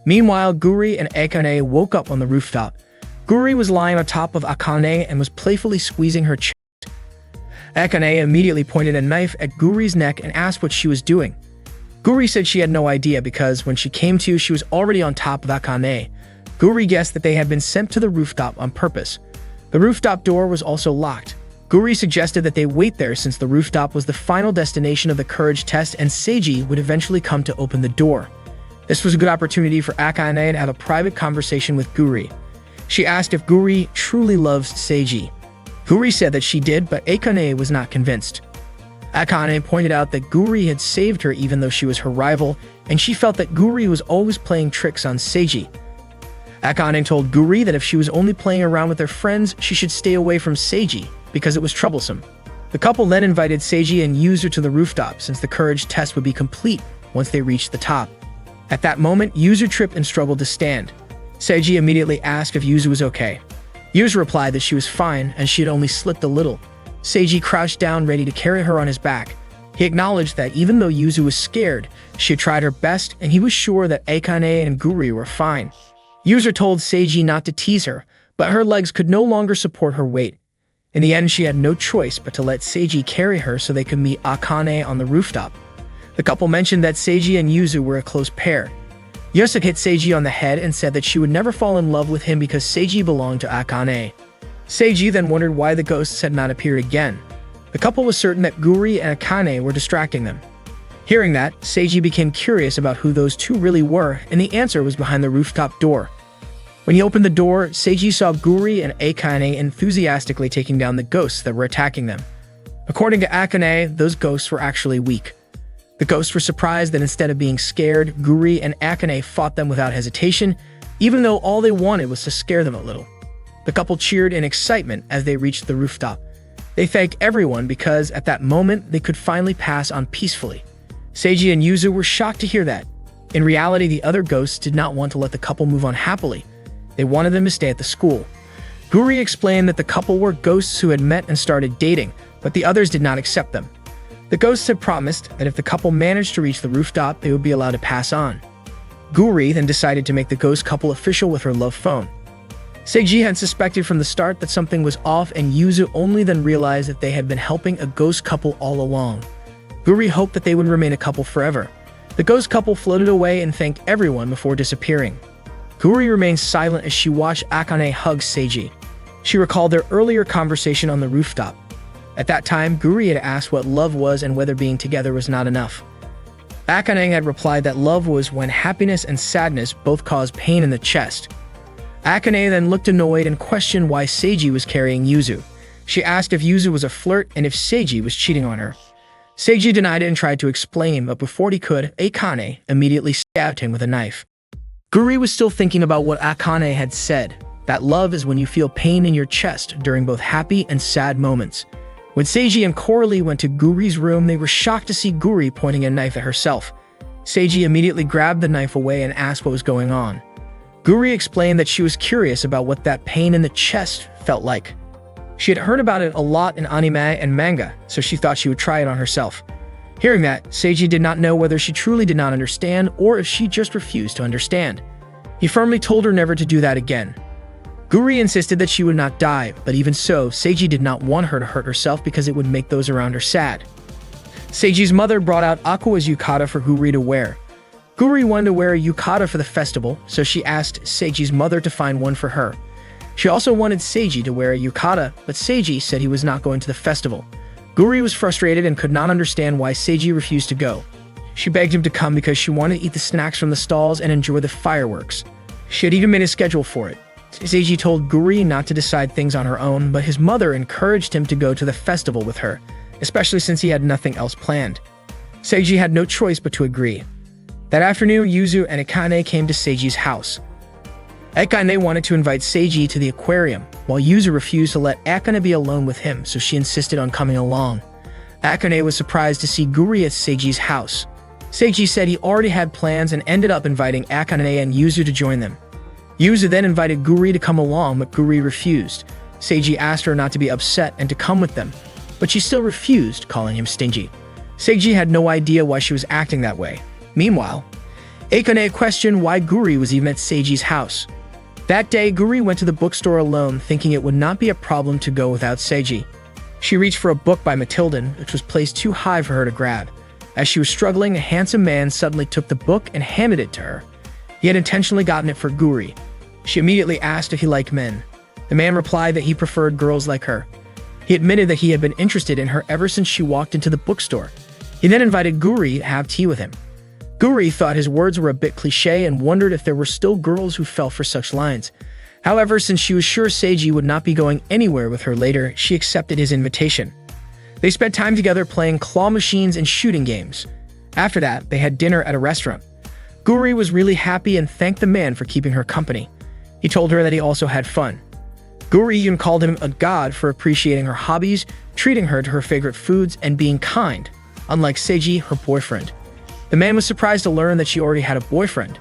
Meanwhile, Guri and Akane woke up on the rooftop. Guri was lying on top of Akane and was playfully squeezing her chest. Akane immediately pointed a knife at Guri's neck and asked what she was doing. Guri said she had no idea because when she came to, she was already on top of Akane. Guri guessed that they had been sent to the rooftop on purpose. The rooftop door was also locked. Guri suggested that they wait there since the rooftop was the final destination of the courage test and Seiji would eventually come to open the door. This was a good opportunity for Akane to have a private conversation with Guri. She asked if Guri truly loves Seiji. Guri said that she did, but Akane was not convinced. Akane pointed out that Guri had saved her even though she was her rival, and she felt that Guri was always playing tricks on Seiji. Akane told Guri that if she was only playing around with her friends, she should stay away from Seiji because it was troublesome. The couple then invited Seiji and Yuzu to the rooftop since the courage test would be complete once they reached the top. At that moment, Yuzu tripped and struggled to stand. Seiji immediately asked if Yuzu was okay. Yuzu replied that she was fine and she had only slipped a little. Seiji crouched down ready to carry her on his back. He acknowledged that even though Yuzu was scared, she had tried her best and he was sure that Akane and Guri were fine. Yuzu told Seiji not to tease her, but her legs could no longer support her weight. In the end, she had no choice but to let Seiji carry her so they could meet Akane on the rooftop. The couple mentioned that Seiji and Yuzu were a close pair. Yusuke hit Seiji on the head and said that she would never fall in love with him because Seiji belonged to Akane. Seiji then wondered why the ghosts had not appeared again. The couple was certain that Guri and Akane were distracting them. Hearing that, Seiji became curious about who those two really were, and the answer was behind the rooftop door. When he opened the door, Seiji saw Guri and Akane enthusiastically taking down the ghosts that were attacking them. According to Akane, those ghosts were actually weak. The ghosts were surprised that instead of being scared, Guri and Akane fought them without hesitation, even though all they wanted was to scare them a little. The couple cheered in excitement as they reached the rooftop. They thanked everyone because, at that moment, they could finally pass on peacefully. Seiji and Yuzu were shocked to hear that. In reality, the other ghosts did not want to let the couple move on happily. They wanted them to stay at the school. Guri explained that the couple were ghosts who had met and started dating, but the others did not accept them. The ghosts had promised that if the couple managed to reach the rooftop, they would be allowed to pass on. Guri then decided to make the ghost couple official with her love phone. Seiji had suspected from the start that something was off, and Yuzu only then realized that they had been helping a ghost couple all along. Guri hoped that they would remain a couple forever. The ghost couple floated away and thanked everyone before disappearing. Guri remained silent as she watched Akane hug Seiji. She recalled their earlier conversation on the rooftop. At that time, Guri had asked what love was and whether being together was not enough. Akane had replied that love was when happiness and sadness both cause pain in the chest. Akane then looked annoyed and questioned why Seiji was carrying Yuzu. She asked if Yuzu was a flirt and if Seiji was cheating on her. Seiji denied it and tried to explain, but before he could, Akane immediately stabbed him with a knife. Guri was still thinking about what Akane had said, that love is when you feel pain in your chest during both happy and sad moments. When Seiji and Coralie went to Guri's room, they were shocked to see Guri pointing a knife at herself. Seiji immediately grabbed the knife away and asked what was going on. Guri explained that she was curious about what that pain in the chest felt like. She had heard about it a lot in anime and manga, so she thought she would try it on herself. Hearing that, Seiji did not know whether she truly did not understand or if she just refused to understand. He firmly told her never to do that again. Guri insisted that she would not die, but even so, Seiji did not want her to hurt herself because it would make those around her sad. Seiji's mother brought out Aqua's yukata for Guri to wear. Guri wanted to wear a yukata for the festival, so she asked Seiji's mother to find one for her. She also wanted Seiji to wear a yukata, but Seiji said he was not going to the festival. Guri was frustrated and could not understand why Seiji refused to go. She begged him to come because she wanted to eat the snacks from the stalls and enjoy the fireworks. She had even made a schedule for it. Seiji told Guri not to decide things on her own, but his mother encouraged him to go to the festival with her, especially since he had nothing else planned. Seiji had no choice but to agree. That afternoon, Yuzu and Akane came to Seiji's house. Akane wanted to invite Seiji to the aquarium, while Yuzu refused to let Akane be alone with him, so she insisted on coming along. Akane was surprised to see Guri at Seiji's house. Seiji said he already had plans and ended up inviting Akane and Yuzu to join them. Yuzu then invited Guri to come along, but Guri refused. Seiji asked her not to be upset and to come with them, but she still refused, calling him stingy. Seiji had no idea why she was acting that way. Meanwhile, Akane questioned why Guri was even at Seiji's house. That day, Guri went to the bookstore alone, thinking it would not be a problem to go without Seiji. She reached for a book by Matildan, which was placed too high for her to grab. As she was struggling, a handsome man suddenly took the book and handed it to her. He had intentionally gotten it for Guri. She immediately asked if he liked men. The man replied that he preferred girls like her. He admitted that he had been interested in her ever since she walked into the bookstore. He then invited Guri to have tea with him. Guri thought his words were a bit cliché and wondered if there were still girls who fell for such lines. However, since she was sure Seiji would not be going anywhere with her later, she accepted his invitation. They spent time together playing claw machines and shooting games. After that, they had dinner at a restaurant. Guri was really happy and thanked the man for keeping her company. He told her that he also had fun. Guri even called him a god for appreciating her hobbies, treating her to her favorite foods, and being kind, unlike Seiji, her boyfriend. The man was surprised to learn that she already had a boyfriend.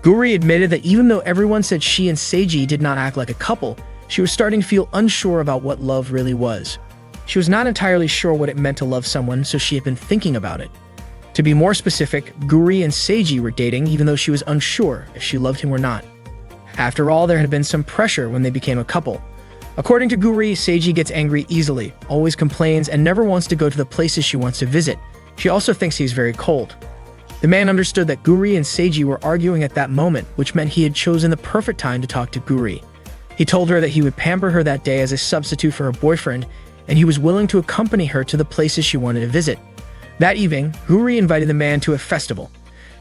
Guri admitted that even though everyone said she and Seiji did not act like a couple, she was starting to feel unsure about what love really was. She was not entirely sure what it meant to love someone, so she had been thinking about it. To be more specific, Guri and Seiji were dating even though she was unsure if she loved him or not. After all, there had been some pressure when they became a couple. According to Guri, Seiji gets angry easily, always complains, and never wants to go to the places she wants to visit. She also thinks he's very cold. The man understood that Guri and Seiji were arguing at that moment, which meant he had chosen the perfect time to talk to Guri. He told her that he would pamper her that day as a substitute for her boyfriend, and he was willing to accompany her to the places she wanted to visit. That evening, Guri invited the man to a festival.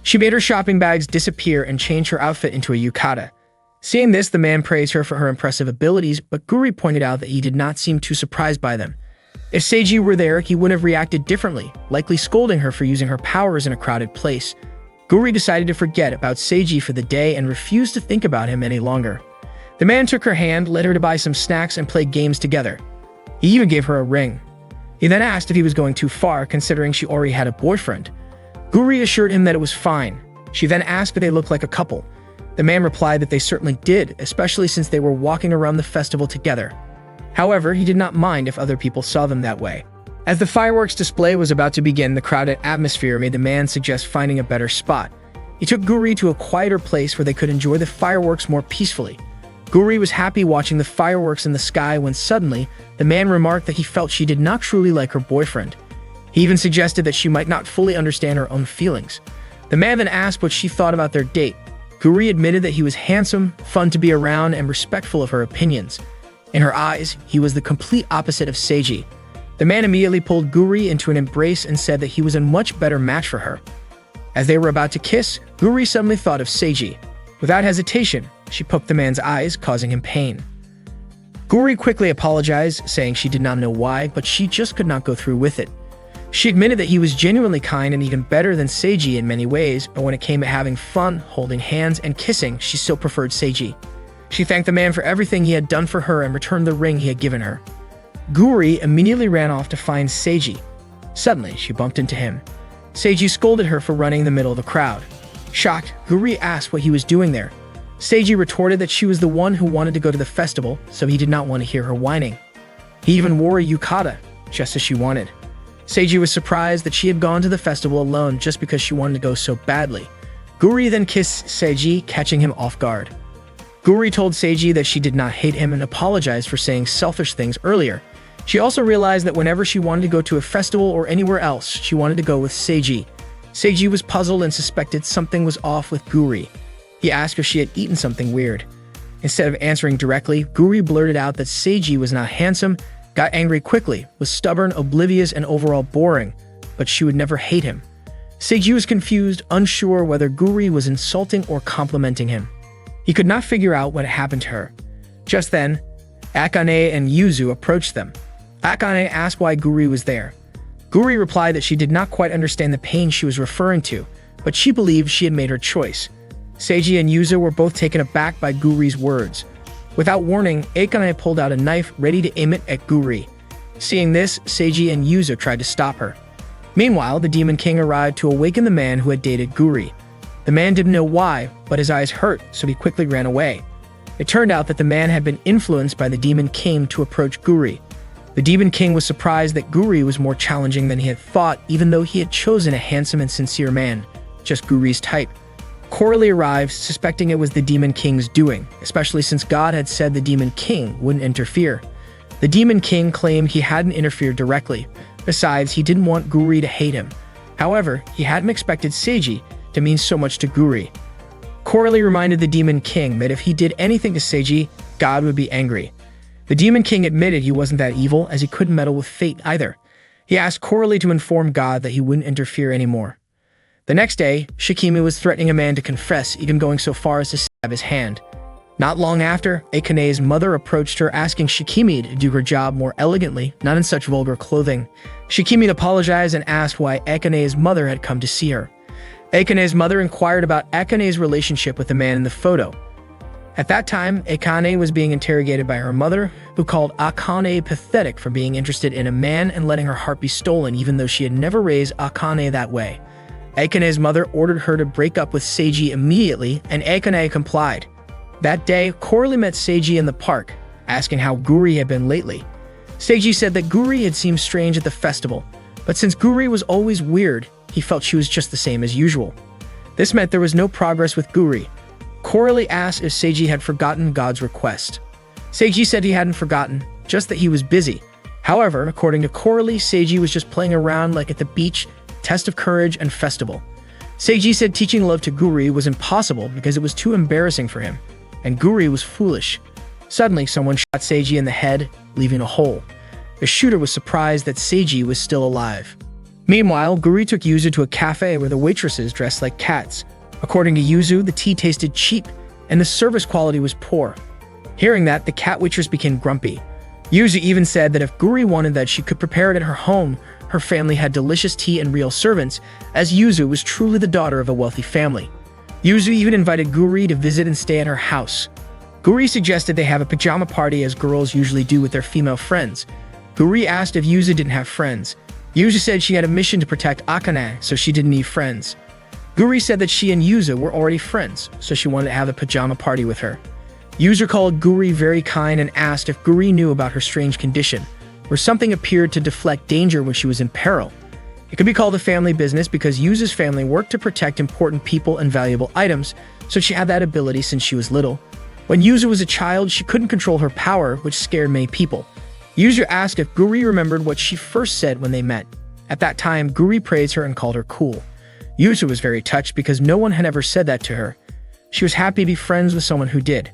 She made her shopping bags disappear and changed her outfit into a yukata. Seeing this, the man praised her for her impressive abilities, but Guri pointed out that he did not seem too surprised by them. If Seiji were there, he would have reacted differently, likely scolding her for using her powers in a crowded place. Guri decided to forget about Seiji for the day and refused to think about him any longer. The man took her hand, led her to buy some snacks, and play games together. He even gave her a ring. He then asked if he was going too far, considering she already had a boyfriend. Guri assured him that it was fine. She then asked if they looked like a couple. The man replied that they certainly did, especially since they were walking around the festival together. However, he did not mind if other people saw them that way. As the fireworks display was about to begin, the crowded atmosphere made the man suggest finding a better spot. He took Guri to a quieter place where they could enjoy the fireworks more peacefully. Guri was happy watching the fireworks in the sky when suddenly, the man remarked that he felt she did not truly like her boyfriend. He even suggested that she might not fully understand her own feelings. The man then asked what she thought about their date. Guri admitted that he was handsome, fun to be around, and respectful of her opinions. In her eyes, he was the complete opposite of Seiji. The man immediately pulled Guri into an embrace and said that he was a much better match for her. As they were about to kiss, Guri suddenly thought of Seiji. Without hesitation, she poked the man's eyes, causing him pain. Guri quickly apologized, saying she did not know why, but she just could not go through with it. She admitted that he was genuinely kind and even better than Seiji in many ways, but when it came to having fun, holding hands, and kissing, she still preferred Seiji. She thanked the man for everything he had done for her and returned the ring he had given her. Guri immediately ran off to find Seiji. Suddenly, she bumped into him. Seiji scolded her for running in the middle of the crowd. Shocked, Guri asked what he was doing there. Seiji retorted that she was the one who wanted to go to the festival, so he did not want to hear her whining. He even wore a yukata, just as she wanted. Seiji was surprised that she had gone to the festival alone just because she wanted to go so badly. Guri then kissed Seiji, catching him off guard. Guri told Seiji that she did not hate him and apologized for saying selfish things earlier. She also realized that whenever she wanted to go to a festival or anywhere else, she wanted to go with Seiji. Seiji was puzzled and suspected something was off with Guri. He asked if she had eaten something weird. Instead of answering directly, Guri blurted out that Seiji was not handsome, got angry quickly, was stubborn, oblivious, and overall boring, but she would never hate him. Seiji was confused, unsure whether Guri was insulting or complimenting him. He could not figure out what had happened to her. Just then, Akane and Yuzu approached them. Akane asked why Guri was there. Guri replied that she did not quite understand the pain she was referring to, but she believed she had made her choice. Seiji and Yuzu were both taken aback by Guri's words. Without warning, Akane pulled out a knife ready to aim it at Guri. Seeing this, Seiji and Yuzu tried to stop her. Meanwhile, the Demon King arrived to awaken the man who had dated Guri. The man didn't know why, but his eyes hurt, so he quickly ran away. It turned out that the man had been influenced by the Demon King to approach Guri. The Demon King was surprised that Guri was more challenging than he had thought, even though he had chosen a handsome and sincere man, just Guri's type. Coralie arrived, suspecting it was the Demon King's doing, especially since God had said the Demon King wouldn't interfere. The Demon King claimed he hadn't interfered directly. Besides, he didn't want Guri to hate him. However, he hadn't expected Seiji to mean so much to Guri. Coralie reminded the Demon King that if he did anything to Seiji, God would be angry. The Demon King admitted he wasn't that evil, as he couldn't meddle with fate either. He asked Coralie to inform God that he wouldn't interfere anymore. The next day, Shikimi was threatening a man to confess, even going so far as to stab his hand. Not long after, Akane's mother approached her asking Shikimi to do her job more elegantly, not in such vulgar clothing. Shikimi apologized and asked why Akane's mother had come to see her. Akane's mother inquired about Akane's relationship with the man in the photo. At that time, Akane was being interrogated by her mother, who called Akane pathetic for being interested in a man and letting her heart be stolen even though she had never raised Akane that way. Akane's mother ordered her to break up with Seiji immediately, and Akane complied. That day, Coralie met Seiji in the park, asking how Guri had been lately. Seiji said that Guri had seemed strange at the festival, but since Guri was always weird, he felt she was just the same as usual. This meant there was no progress with Guri. Coralie asked if Seiji had forgotten God's request. Seiji said he hadn't forgotten, just that he was busy. However, according to Coralie, Seiji was just playing around like at the beach, test of courage, and festival. Seiji said teaching love to Guri was impossible because it was too embarrassing for him, and Guri was foolish. Suddenly, someone shot Seiji in the head, leaving a hole. The shooter was surprised that Seiji was still alive. Meanwhile, Guri took Yuzu to a cafe where the waitresses dressed like cats. According to Yuzu, the tea tasted cheap, and the service quality was poor. Hearing that, the cat waitress became grumpy. Yuzu even said that if Guri wanted that, she could prepare it at her home. Her family had delicious tea and real servants, as Yuzu was truly the daughter of a wealthy family. Yuzu even invited Guri to visit and stay at her house. Guri suggested they have a pajama party as girls usually do with their female friends. Guri asked if Yuzu didn't have friends. Yuzu said she had a mission to protect Akane, so she didn't need friends. Guri said that she and Yuzu were already friends, so she wanted to have a pajama party with her. Yuzu called Guri very kind and asked if Guri knew about her strange condition, where something appeared to deflect danger when she was in peril. It could be called a family business because Yuzu's family worked to protect important people and valuable items, so she had that ability since she was little. When Yuzu was a child, she couldn't control her power, which scared many people. Yuzu asked if Guri remembered what she first said when they met. At that time, Guri praised her and called her cool. Yuzu was very touched because no one had ever said that to her. She was happy to be friends with someone who did.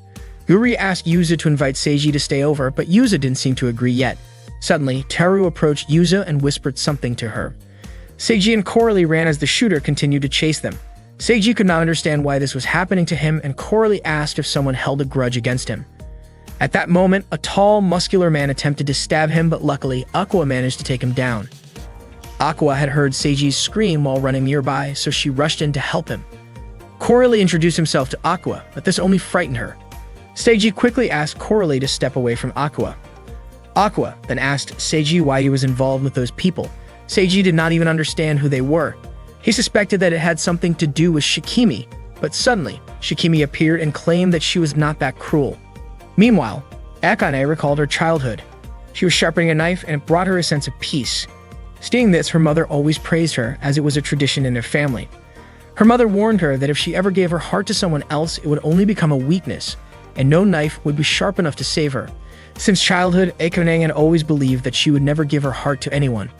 Guri asked Yuzu to invite Seiji to stay over, but Yuzu didn't seem to agree yet. Suddenly, Teru approached Yuzu and whispered something to her. Seiji and Coralie ran as the shooter continued to chase them. Seiji could not understand why this was happening to him, and Coralie asked if someone held a grudge against him. At that moment, a tall, muscular man attempted to stab him, but luckily, Aqua managed to take him down. Aqua had heard Seiji's scream while running nearby, so she rushed in to help him. Coralie introduced himself to Aqua, but this only frightened her. Seiji quickly asked Coralie to step away from Aqua. Aqua then asked Seiji why he was involved with those people. Seiji did not even understand who they were. He suspected that it had something to do with Shikimi, but suddenly, Shikimi appeared and claimed that she was not that cruel. Meanwhile, Akane recalled her childhood. She was sharpening a knife and it brought her a sense of peace. Seeing this, her mother always praised her, as it was a tradition in their family. Her mother warned her that if she ever gave her heart to someone else, it would only become a weakness, and no knife would be sharp enough to save her. Since childhood, Akane had always believed that she would never give her heart to anyone.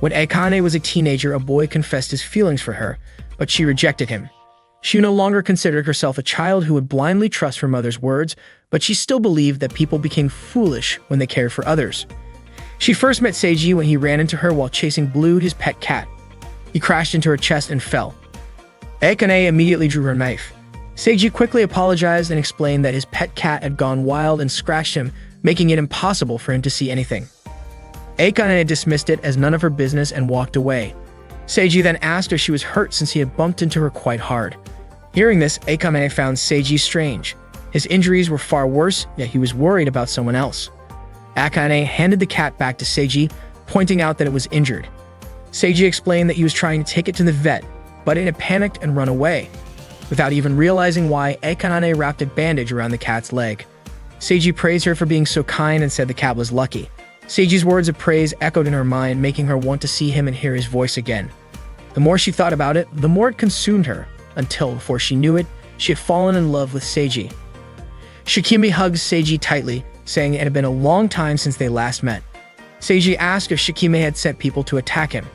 When Akane was a teenager, a boy confessed his feelings for her, but she rejected him. She no longer considered herself a child who would blindly trust her mother's words, but she still believed that people became foolish when they cared for others. She first met Seiji when he ran into her while chasing Blue, his pet cat. He crashed into her chest and fell. Akane immediately drew her knife. Seiji quickly apologized and explained that his pet cat had gone wild and scratched him, making it impossible for him to see anything. Akane dismissed it as none of her business and walked away. Seiji then asked if she was hurt since he had bumped into her quite hard. Hearing this, Akane found Seiji strange. His injuries were far worse, yet he was worried about someone else. Akane handed the cat back to Seiji, pointing out that it was injured. Seiji explained that he was trying to take it to the vet, but it had panicked and run away. Without even realizing why, Akane wrapped a bandage around the cat's leg. Seiji praised her for being so kind and said the cat was lucky. Seiji's words of praise echoed in her mind, making her want to see him and hear his voice again. The more she thought about it, the more it consumed her, until, before she knew it, she had fallen in love with Seiji. Shikimi hugged Seiji tightly, saying it had been a long time since they last met. Seiji asked if Shikimi had sent people to attack him.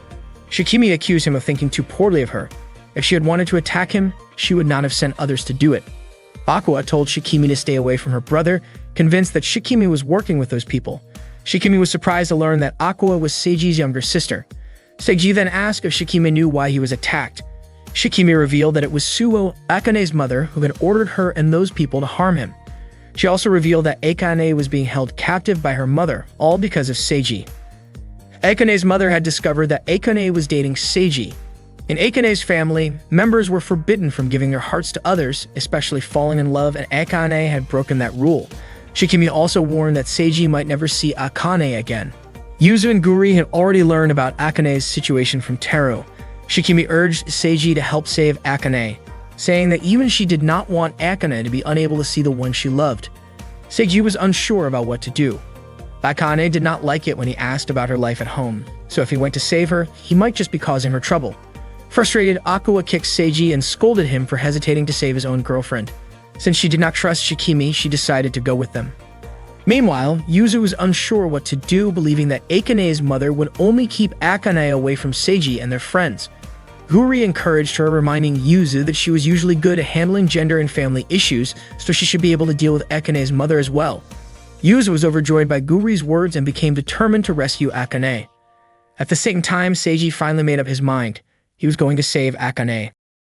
Shikimi accused him of thinking too poorly of her. If she had wanted to attack him, she would not have sent others to do it. Aqua told Shikimi to stay away from her brother, convinced that Shikimi was working with those people. Shikimi was surprised to learn that Aqua was Seiji's younger sister. Seiji then asked if Shikimi knew why he was attacked. Shikimi revealed that it was Suo, Akane's mother, who had ordered her and those people to harm him. She also revealed that Akane was being held captive by her mother, all because of Seiji. Akane's mother had discovered that Akane was dating Seiji. In Akane's family, members were forbidden from giving their hearts to others, especially falling in love, and Akane had broken that rule. Shikimi also warned that Seiji might never see Akane again. Yuzu and Guri had already learned about Akane's situation from Teru. Shikimi urged Seiji to help save Akane, saying that even she did not want Akane to be unable to see the one she loved. Seiji was unsure about what to do. Akane did not like it when he asked about her life at home, so if he went to save her, he might just be causing her trouble. Frustrated, Aqua kicked Seiji and scolded him for hesitating to save his own girlfriend. Since she did not trust Shikimi, she decided to go with them. Meanwhile, Yuzu was unsure what to do, believing that Akane's mother would only keep Akane away from Seiji and their friends. Guri encouraged her, reminding Yuzu that she was usually good at handling gender and family issues, so she should be able to deal with Akane's mother as well. Yuzu was overjoyed by Guri's words and became determined to rescue Akane. At the same time, Seiji finally made up his mind. He was going to save Akane.